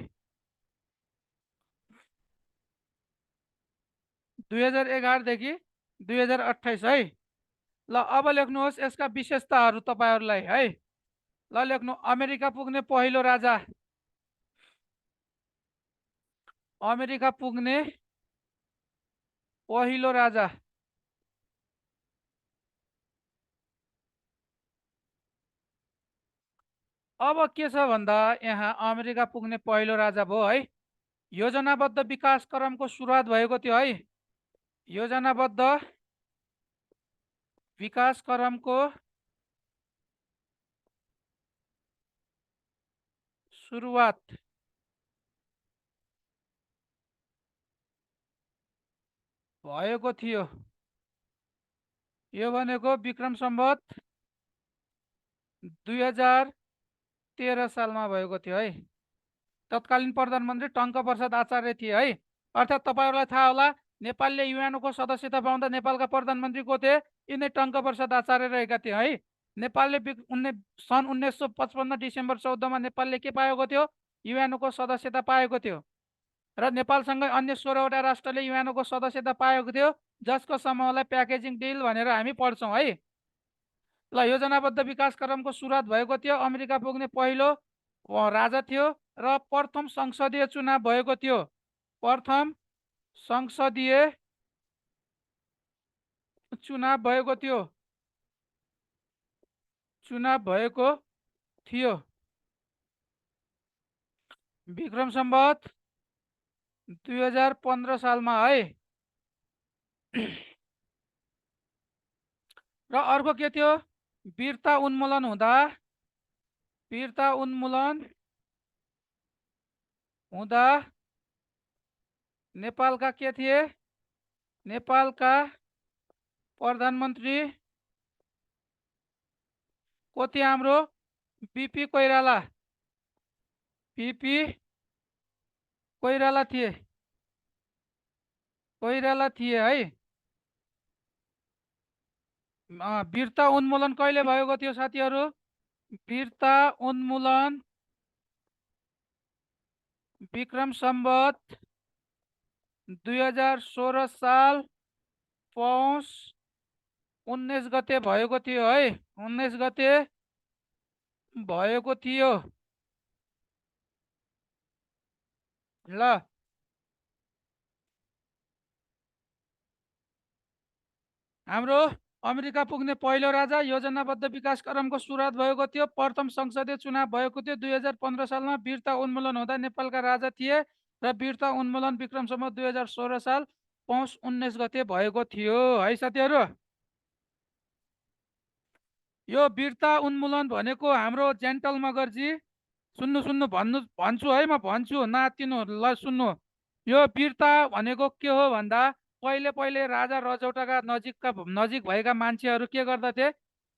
S1: 2011देखि 2028 है। ल अब लेख्नुहोस् यसका विशेषताहरू तपाईँहरूलाई है। ल लेख्नु, अमेरिका पुग्ने पहिलो राजा, अमेरिका पुग्ने पहिलो राजा। अब के छ भन्दा यहाँ अमेरिका पुग्ने पहिलो राजा भयो है। योजनाबद्ध विकास क्रमको सुरुवात भएको थियो है। योजनाबद्ध विकास क्रमको सुरुवात भएको थियो। यो भनेको विक्रम सम्वत 2013 सालमा भएको थियो है। तत्कालीन प्रधानमन्त्री टङ्कप्रसाद आचार्य थिए है। अर्थात् तपाईँहरूलाई थाहा होला, नेपालले युएनको सदस्यता पाउँदा नेपालका प्रधानमन्त्री को थिए? यिनै टङ्कप्रसाद आचार्य रहेका थिए है। नेपालले सन् 1955 डिसेम्बर 14मा नेपालले के पाएको थियो? युएनको सदस्यता पाएको थियो र नेपालसँगै अन्य 16वटा राष्ट्रले युएनको सदस्यता पाएको थियो, जसको समूहलाई प्याकेजिङ डिल भनेर हामी पढ्छौँ है। ल, योजनाबद्ध विकास क्रमको सुरुवात भएको थियो। अमेरिका पुग्ने पहिलो राजा थियो र प्रथम संसदीय चुनाव भएको थियो। प्रथम संसदीय चुनाव भएको थियो। विक्रम सम्वत 2015 सालमा है। र अर्को के थियो? वीरता उन्मूलन हुँदा नेपालका के थिए? नेपालका प्रधानमन्त्री को थिए? हाम्रो बीपी कोइराला। कोइराला थिए है। वीरता उन्मूलन कहिले भएको थियो साथीहरू? वीरता उन्मूलन विक्रम सम्वत 2016 साल पौष 19 गते भएको थियो है। 19 गते भएको थियो। ल, हाम्रो अमेरिका पुग्ने पहिलो राजा, योजनाबद्ध विकास क्रमको सुरुवात भएको थियो, प्रथम संसदीय चुनाव भएको थियो। 2015 सालमा वीरता उन्मूलन हुँदा नेपालका राजा थिए र वीरता उन्मूलन विक्रम सम्वत 2016 साल पौष 19 गते भएको थियो है साथीहरू। यो वीरता उन्मूलन भनेको हाम्रो जेन्टल मगरजी, सुन्नु भन्छु है, म भन्छु, नातिनु ल सुन्नु। यो वीरता भनेको के हो भन्दा पहिले राजा रजौटाका नजिक भएका मान्छेहरू के गर्दथे?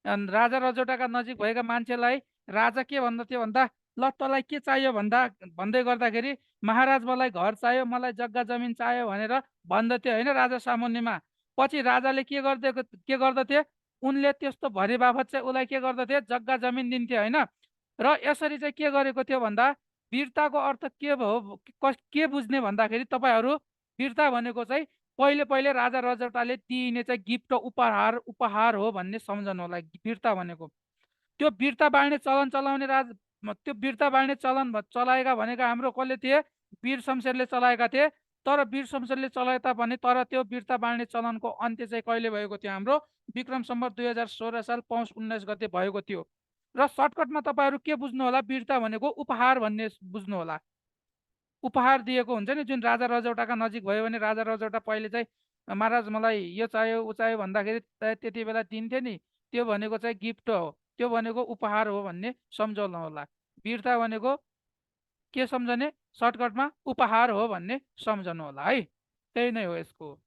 S1: राजा रजौटाका नजिक भएका मान्छेलाई राजा के भन्दथे भन्दा, ल तँलाई के चाहियो भन्दै गर्दाखेरि महाराज मलाई घर चाहियो, मलाई जग्गा जमिन चाहियो भनेर भन्दथे होइन राजा सामुन्नेमा। पछि राजाले के गर्दथे? उनले त्यस्तो भरे बापत चाहिँ उसलाई के गर्दथे? जग्गा जमिन दिन्थे होइन। र यसरी चाहिँ के गरेको थियो भन्दा, वीरताको अर्थ के भयो, के बुझ्ने भन्दाखेरि तपाईँहरू, वीरता भनेको चाहिँ पहिले राजा रजौटाले दिइने चाहिँ गिफ्ट, उपहार हो भन्ने सम्झनु होला वीरता भनेको। त्यो वीरता बाँड्ने चलन चलाउने त्यो वीरता बाँड्ने चलन चलाएका भनेका हाम्रो कसले थिए? वीर शमशेरले चलाएका थिए। तर वीर शमशेरले चलाए तापनि तर त्यो वीरता बाँड्ने चलनको अन्त्य चाहिँ कहिले भएको थियो? हाम्रो विक्रम सम्वत 2016 साल पौष 19 गते भएको थियो। र सर्टकटमा तपाईँहरू के बुझ्नु होला? वीरता भनेको उपहार भन्ने बुझ्नु होला। उपहार दिएको हुन्छ नि, जुन राजा रजौटाका नजिक भयो भने राजा रजौटा पहिले चाहिँ महाराज मलाई यो चाहियो ऊ चाहियो भन्दाखेरि त्यति बेला दिन्थे नि, त्यो भनेको चाहिँ गिफ्ट हो, त्यो भनेको उपहार हो भन्ने सम्झाउनु होला। वीरता भनेको के सम्झने? सर्टकटमा उपहार हो भन्ने सम्झनु होला है। त्यही नै हो यसको।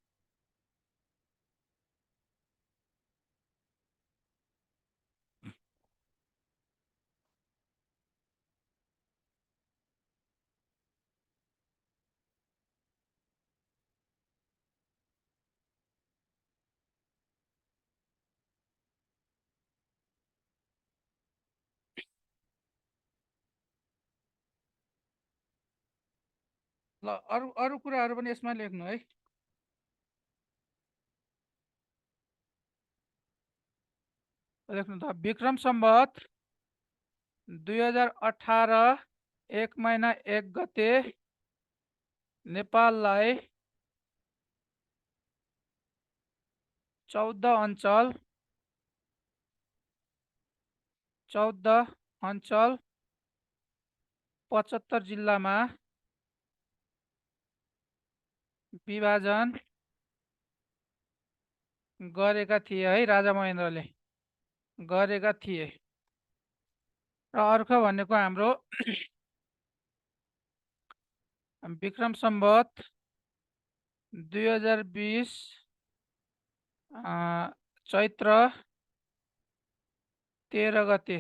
S1: ल, अरू कुराहरू पनि यसमा लेख्नु है। लेख्नु त, विक्रम सम्वत 2018 1 महिना 1 गते नेपाललाई 14 अञ्चल 75 जिल्लामा विभाजन गरेका थिए है, राजा महेन्द्रले गरेका थिए। र अर्को भनेको हाम्रो विक्रम सम्वत 2020 चैत्र 13 गते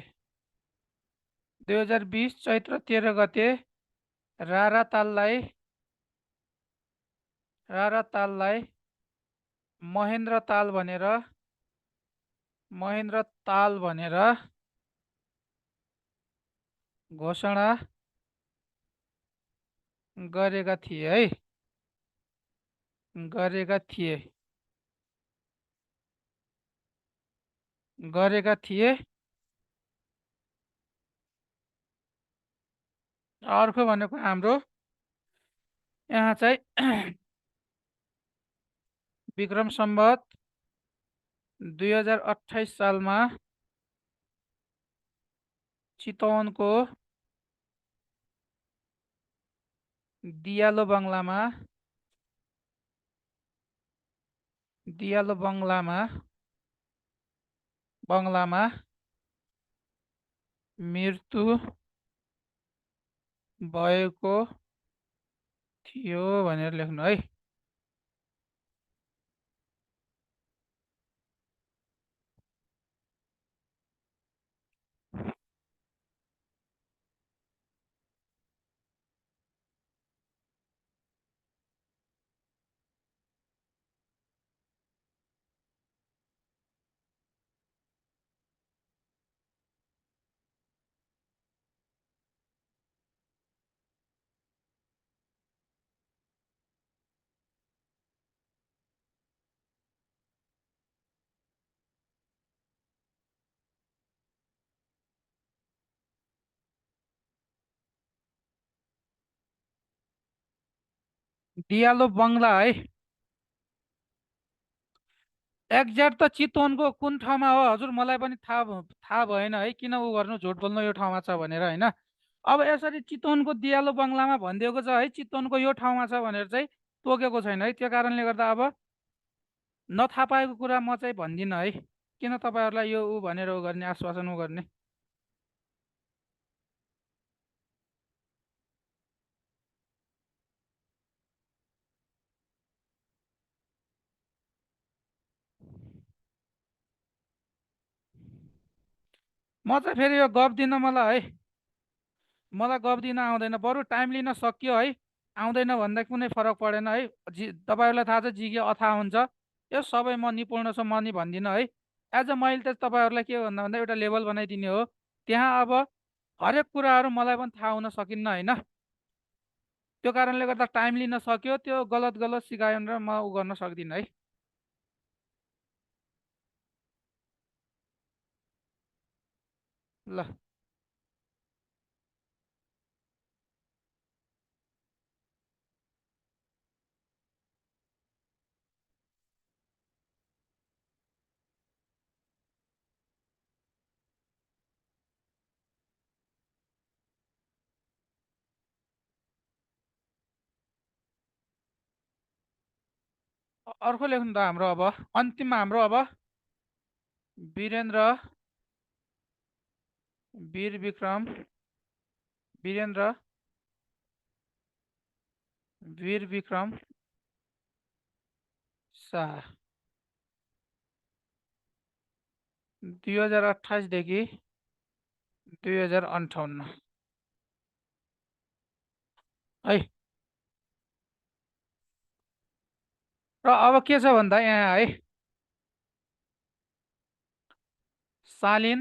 S1: 2020 चैत्र 13 गते रारा ताललाई महेन्द्र ताल भनेर घोषणा गरेका थिए है, गरेका थिए। अर्को भनेको हाम्रो यहाँ चाहिँ विक्रम सम्वत 2028 सालमा चितवनको दियालो बंगलामा मृत्यु भएको थियो भनेर लेख्नु है। दियालो बंगला है। एक्ज्याक्ट त चितवनको कुन ठाउँमा हो हजुर मलाई पनि थाहा भएन है, किन ऊ गर्नु झुट बोल्नु यो ठाउँमा छ भनेर होइन। अब यसरी चितवनको दियालो बंगलामा भनिदिएको छ है, चितवनको यो ठाउँमा छ भनेर चाहिँ तोकेको छैन है। त्यो कारणले गर्दा अब नथाहा पाएको कुरा म चाहिँ भन्दिनँ है, किन तपाईँहरूलाई यो ऊ भनेर ऊ गर्ने आश्वासन ऊ गर्ने। म चाहिँ फेरि यो गफ दिन मलाई गफ दिन आउँदैन, बरु टाइम लिन सकियो है, आउँदैन भन्दा कुनै फरक परेन है। तपाईँहरूलाई थाहा छ जिके अथाह हुन्छ, यो सबै म निपुण छु म नि भन्दिनँ है। एज अ मैले त तपाईँहरूलाई के भन्दा एउटा लेभल बनाइदिने हो, त्यहाँ अब हरेक कुराहरू मलाई पनि थाहा हुन सकिन्न होइन। त्यो कारणले गर्दा टाइम लिन सक्यो, त्यो गलत सिकायो भनेर म ऊ गर्न सक्दिनँ है। ल अर्को लेख्नु त हाम्रो अब अन्तिममा हाम्रो अब वीरेन्द्र वीर विक्रम शाह 2028 देखि 2058 है। र अब के छ भन्दा यहाँ है, शालीन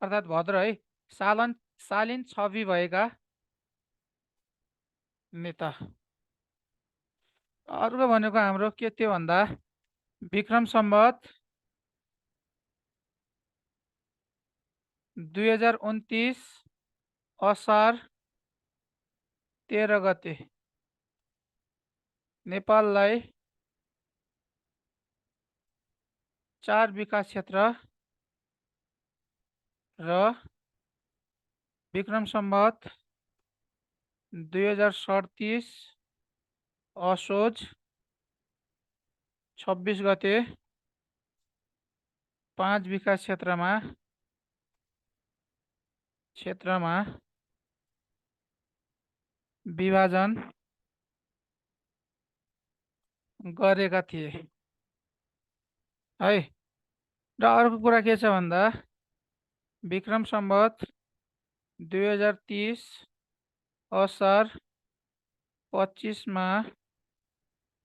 S1: अर्थात् भद्र है, शालीन छवि भएका नेता। अर्को भनेको हाम्रो के थियो भन्दा विक्रम सम्वत 2029 असार 13 गते नेपाललाई 4 विकास क्षेत्र र विक्रम सम्वत 2037 असोज 26 गते 5 विकास क्षेत्रमा विभाजन गरेका थिए है। र अर्को कुरा के छ भन्दा विक्रम सम्वत 2030 असार 25 मा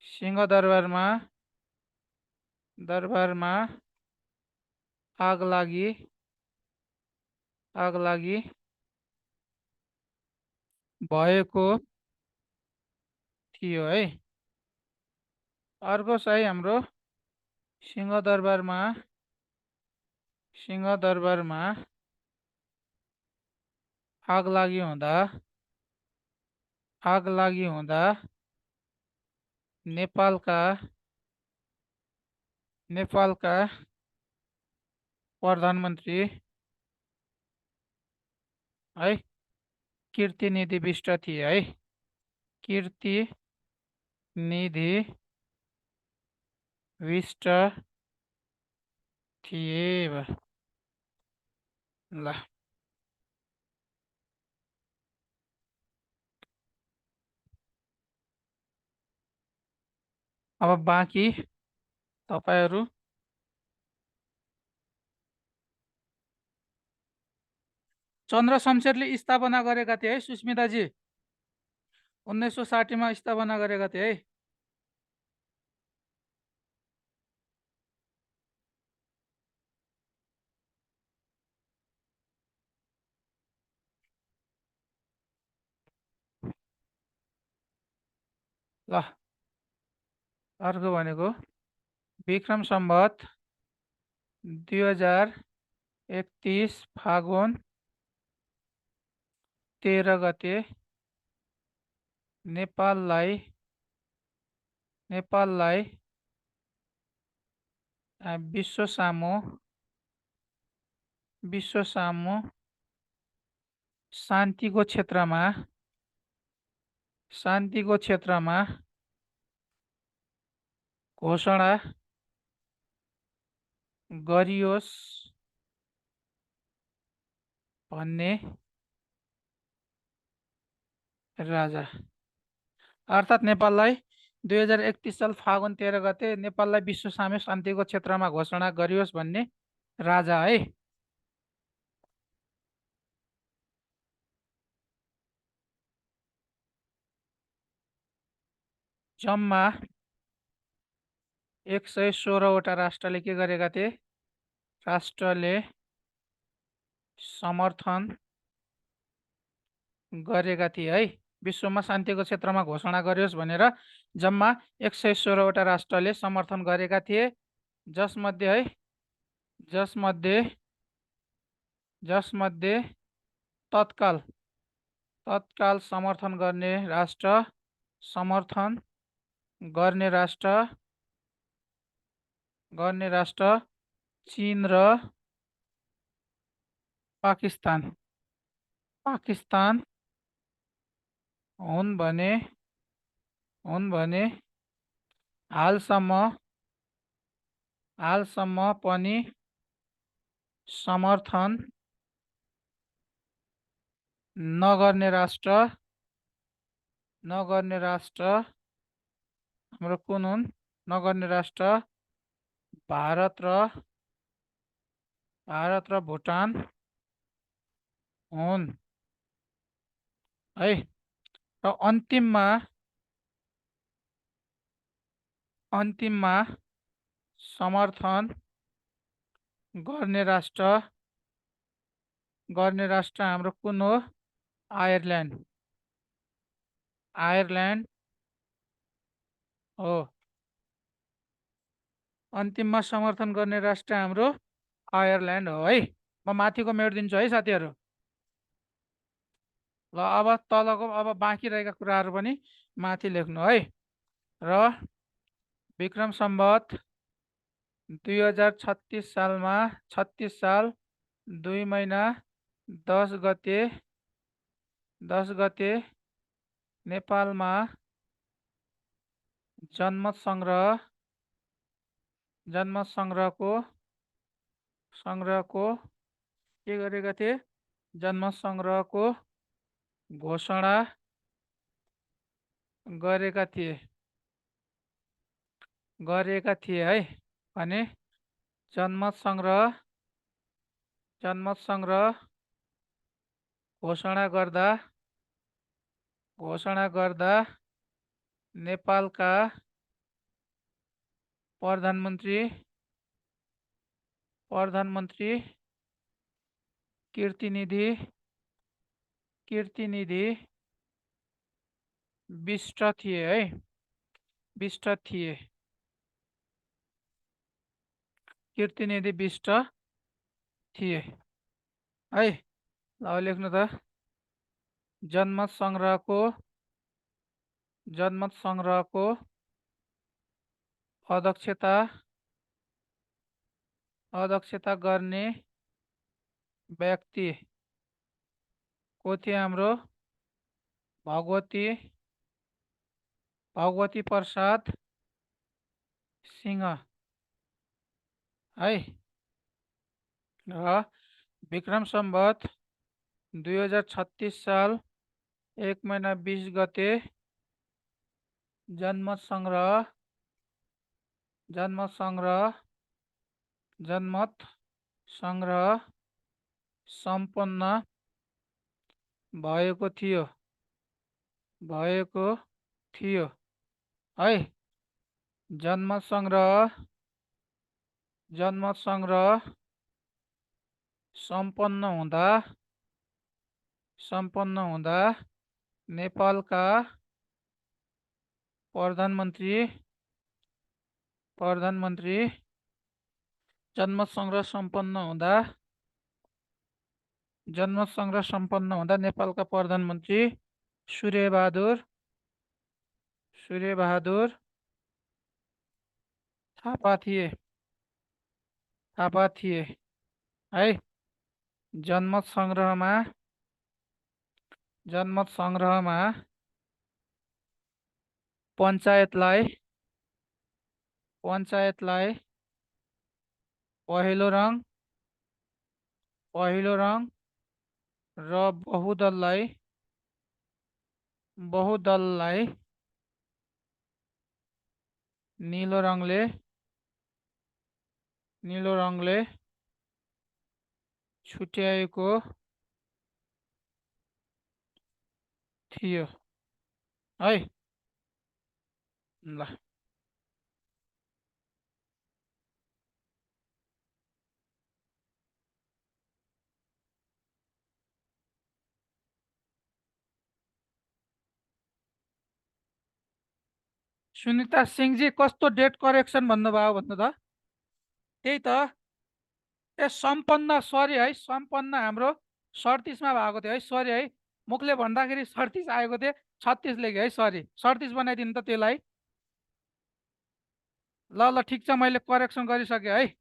S1: सिंहदरबारमा आग लागि भएको थियो है। अर्को चाहिँ हाम्रो सिंहदरबारमा आग लागि हुँदा नेपालका प्रधानमन्त्री है कीर्तिनिधि विष्ट थिए है। कीर्तिनिधि विष्ट थिए। ल अब बाँकी तपाईहरु चन्द्र शमशेरले स्थापना गरेका थिए है सुस्मिताजी। 1960 मा स्थापना गरेका थिए है। ल अर्को भनेको विक्रम सम्वत 2031 फागुन 13 गते नेपाललाई विश्व सामु शान्तिको क्षेत्रमा घोषणा गरियोस् भन्ने राजा। अर्थात् नेपाललाई 2031 साल फागुन 13 गते नेपाललाई विश्व सामु शान्तिको क्षेत्रमा घोषणा गरियोस् भन्ने राजा है। जम्मा 116 वटा राष्ट्रले के गरेका थिए? राष्ट्रले समर्थन गरेका थिए है। विश्वमा शान्तिको क्षेत्रमा घोषणा गरियोस् भनेर जम्मा 116 वटा राष्ट्रले समर्थन गरेका थिए। जसमध्ये तत्काल समर्थन गर्ने राष्ट्र चीन र पाकिस्तान हुन् भने हालसम्म पनि समर्थन नगर्ने राष्ट्र हाम्रो कुन हुन्? नगर्ने राष्ट्र भारत र भुटान हुन् है। र अन्तिममा समर्थन गर्ने राष्ट्र हाम्रो कुन हो? आयरल्यान्ड हो। अन्तिममा समर्थन गर्ने राष्ट्र हाम्रो आयरल्यान्ड हो है। म माथिको मेट्दिन्छु है साथीहरु। ल अब तलको अब बाँकी रहेका कुराहरु पनि माथि लेख्नु है। र विक्रम सम्वत 2036 सालमा 2 महिना 10 गते नेपालमा जनमत संग्रहको के गरेका थिए? जनमत संग्रहको घोषणा गरेका थिए है। भने जनमत संग्रह घोषणा गर्दा घोषणा गर्दा नेपालका प्रधानमन्त्री कीर्तिनिधि विष्ट थिए है। विष्ट थिए, कीर्तिनिधि विष्ट थिए है। ल लेख्नु त जनमत सङ्ग्रहको अध्यक्षता गर्ने व्यक्ति को थिए? हाम्रो भगवती प्रसाद सिंह है। र विक्रम सम्वत 2036 साल 1 महिना 20 गते जनमत सङ्ग्रह सम्पन्न भएको थियो है। जनमत सङ्ग्रह सम्पन्न हुँदा नेपालका प्रधानमन्त्री जनमत सङ्ग्रह सम्पन्न हुँदा नेपालका प्रधानमन्त्री सूर्यबहादुर थापा थिए है। जनमत सङ्ग्रहमा पञ्चायतलाई पहिलो रङ र बहुदललाई नीलो रङले छुट्याएको थियो है। ल सुनिता सिंहजी कस्तो डेट करेक्सन भन्नुभयो भन्नु त? त्यही त ए सम्पन्न, सरी है, सम्पन्न हाम्रो 37 मा भएको थियो है। सरी है, मुखले भन्दाखेरि 37 आएको थियो, 36 लेख्यो है। सरी, 37 बनाइदिनु त त्यसलाई। ल ठिक छ, मैले करेक्सन गरिसकेँ है।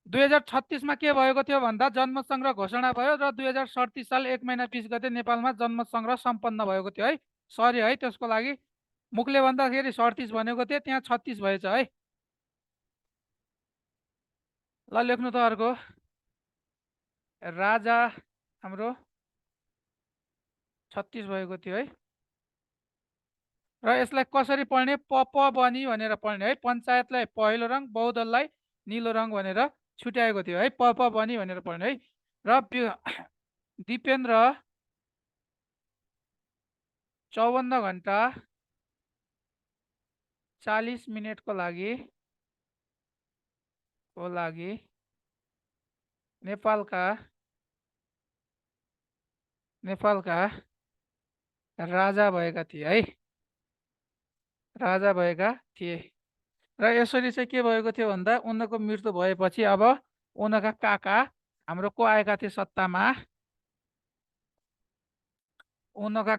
S1: 2036 मा के भएको थियो भन्दा जनमत सङ्ग्रह घोषणा भयो र 2037 साल 1 महिना 20 गते नेपालमा जनमत सङ्ग्रह सम्पन्न भएको थियो है। सरी है, त्यसको लागि मुखले भन्दाखेरि 37 भनेको थियो, त्यहाँ 36 भएछ है। ल लेख्नु त अर्को। राजा हाम्रो 36 भएको थियो है। र यसलाई कसरी पढ्ने? बनी भनेर पढ्ने है। पञ्चायतलाई पहिलो रङ, बहुदललाई नीलो रङ भनेर छुट्याएको थियो है। बनी भनेर पढ्ने है। र दिपेन्द्र 54 घण्टा 40 मिनेटको लागि नेपालका राजा भएका थिए। र यसरी चाहिँ के भएको थियो भन्दा उनको मृत्यु भएपछि अब उनका काका हाम्रो को आएका थिए सत्तामा? उनका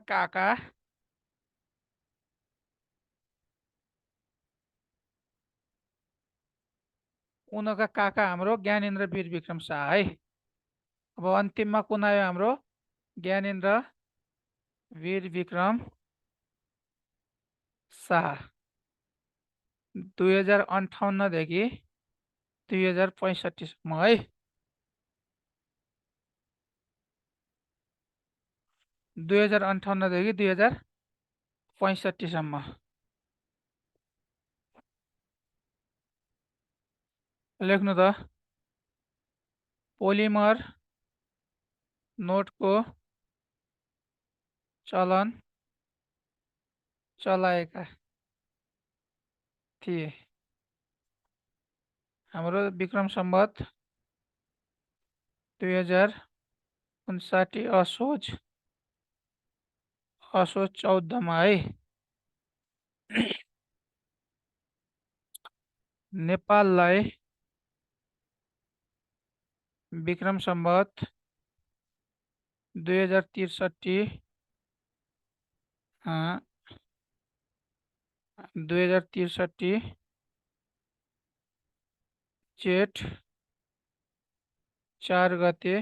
S1: काका हाम्रो ज्ञानेन्द्र वीर विक्रम शाह है। अब अन्तिममा कुन आयो? हाम्रो ज्ञानेन्द्र वीर विक्रम शाह 2058 देखि 2065 सम्म है। 2058 देखि 2065 सम्म लेख्नु त। पोलिमर नोटको चलन चलाएका थिए। हाम्रो विक्रम सम्वत 2059 असोज 14मा है नेपाललाई विक्रम सम्वत 2063 2063 जेठ 4 गते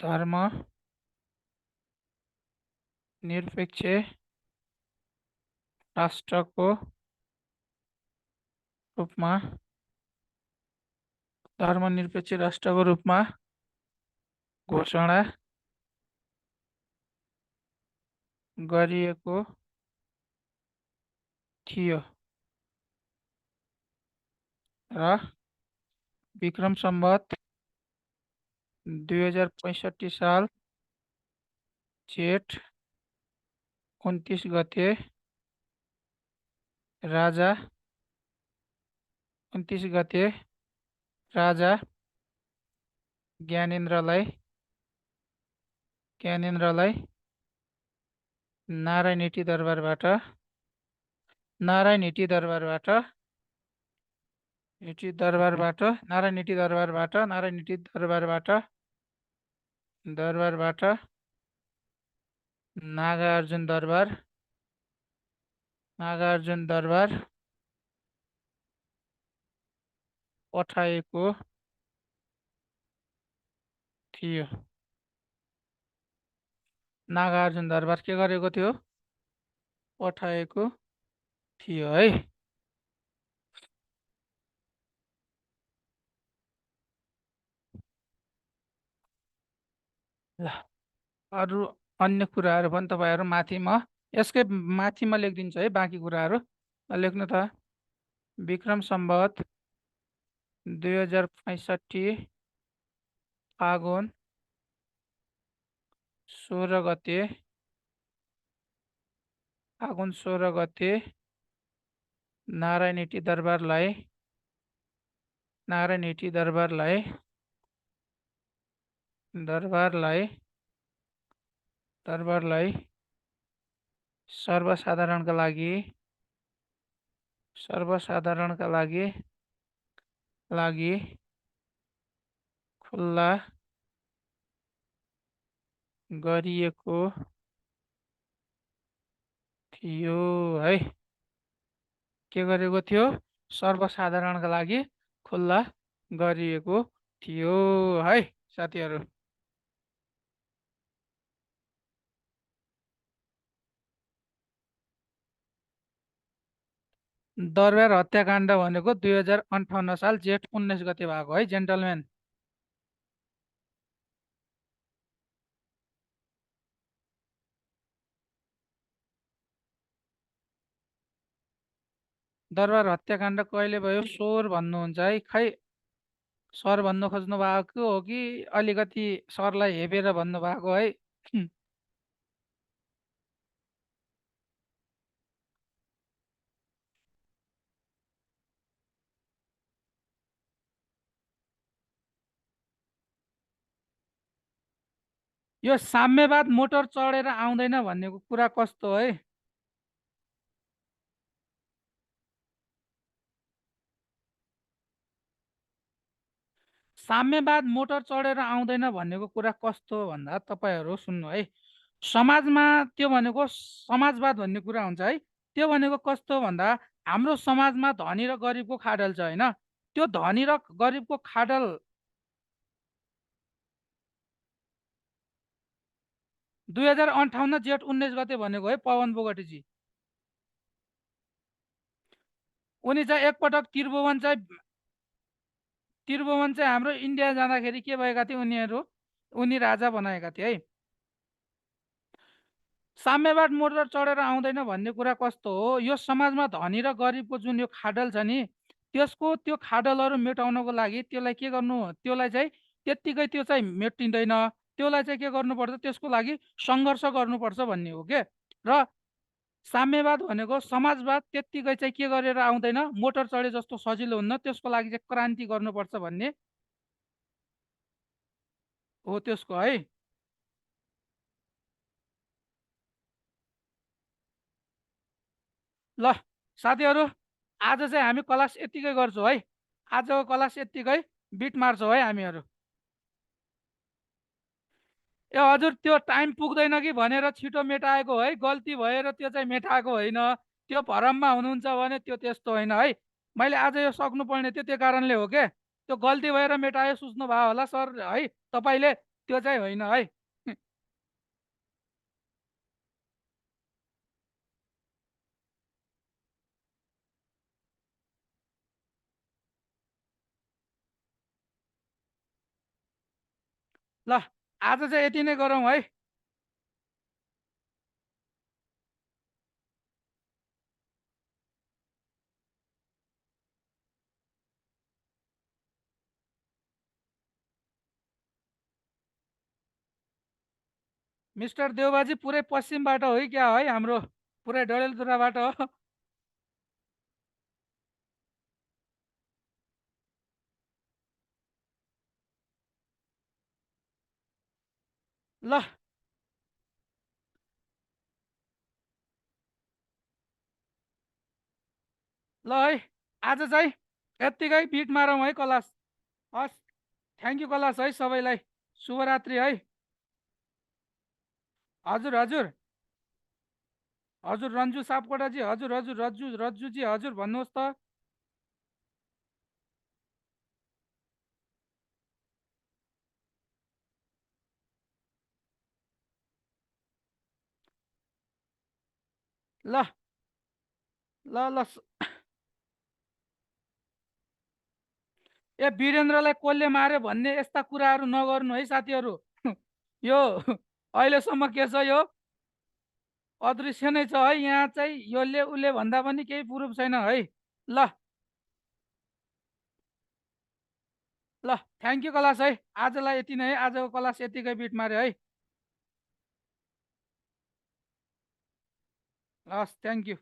S1: धर्म निरपेक्ष राष्ट्रको रूपमा धर्मनिरपेक्ष राष्ट्रको रूपमा घोषणा गरिएको थियो र विक्रम सम्वत 2065 साल जेठ 29 गते राजा 29 गते राजा ज्ञानेन्द्रलाई नारायणहिटी दरबारबाट नारायणहिटी दरबारबाट नागार्जुन दरबार पठाएको थियो। नागार्जुन दरबार के गरेको थियो? पठाएको थियो है। ल अरू अन्य कुराहरू पनि तपाईहरु माथि म यसकै माथि म लेखिदिन्छु है बाँकी कुराहरू लेख्नु त। विक्रम सम्वत 2065 फागुन 16 गते नारायणहिटी दरबारलाई सर्वसाधारणका लागि खुल्ला गरिएको थियो है। के गरेको थियो? सर्वसाधारणका लागि खुल्ला गरिएको थियो है साथीहरु। दरबार हत्याकाण्ड भनेको 2058 साल जेठ 19 गते भएको है जेन्टलम्यान। दरबार हत्याकाण्ड कहिले भयो? सर भन्नुहुन्छ है। खै सर भन्नु खोज्नु भएको हो कि अलिकति सरलाई हेपेर भन्नु भएको है? यो साम्यवाद मोटर चढेर आउँदैन भन्नेको कुरा कस्तो है? साम्यवाद मोटर चढेर आउँदैन भन्नेको कुरा कस्तो भन्दा तपाईहरु सुन्नु है। समाजमा त्यो भनेको समाजवाद भन्ने कुरा हुन्छ है। त्यो भनेको कस्तो भन्दा हाम्रो समाजमा धनी र गरिबको खाडल छ हैन। त्यो धनी र गरिबको खाडल 2058 जेठ 19 गते भनेको है पवन बोगटीजी। उनी चाहिँ एकपटक त्रिभुवन चाहिँ हाम्रो इन्डिया जाँदाखेरि के भएका थिए उनी राजा बनाएका थिए है। साम्यवाद मोटर चढेर आउँदैन भन्ने कुरा कस्तो हो? यो समाजमा धनी र गरिबको जुन यो खाडल छ नि त्यो खाडलहरू मेटाउनको लागि त्यसलाई के गर्नु? त्यसलाई चाहिँ त्यत्तिकै त्यो चाहिँ मेटिँदैन। त्यसलाई चाहिँ के गर्नुपर्छ, त्यसको लागि सङ्घर्ष गर्नुपर्छ भन्ने हो के। र साम्यवाद भनेको समाजवाद त्यत्तिकै चाहिँ के गरेर आउँदैन, मोटर चढे जस्तो सजिलो हुन्न, त्यसको लागि चाहिँ क्रान्ति गर्नुपर्छ भन्ने हो त्यसको है। ल साथीहरू, आज चाहिँ हामी क्लास यत्तिकै गर्छौँ है। आजको क्लास यत्तिकै बिट मार्छौँ है हामीहरू। ए हजुर, त्यो टाइम पुग्दैन कि भनेर छिटो मेटाएको है, गल्ती भएर त्यो चाहिँ मेटाएको होइन। त्यो भरममा हुनुहुन्छ भने त्यो त्यस्तो होइन है। मैले आज यो सक्नुपर्ने थियो, त्यो कारणले हो के। त्यो गल्ती भएर मेटायो सोच्नु भयो होला सर है तपाईँले, त्यो चाहिँ होइन है। ल आज चाहिँ यति नै गरौँ है। मिस्टर देवबाजी पुरै पश्चिमबाट हो कि क्या है, हाम्रो पुरै डडेलधुराबाट हो। ल ल है, आज चाहिँ यत्तिकै बिट मारौँ है क्लास। हस्, थ्याङ्क यू क्लास है सबैलाई, शुभरात्रि है। हजुर हजुर हजुर, रन्जु सापकोटाजी, हजुर हजुर, रज्जुजी हजुर, भन्नुहोस् त। ल ल ल ए वीरेन्द्रलाई कसले मार्यो भन्ने यस्ता कुराहरू नगर्नु है साथीहरू। यो अहिलेसम्म के छ, यो अदृश्य नै छ है, यहाँ चाहिँ योले उसले भन्दा पनि केही प्रुफ छैन है। ल ल थ्याङ्क यू क्लास है, आजलाई यति नै है, आजको क्लास यतिकै बिट माऱ्यो है। हस्, थ्याङ्क यू।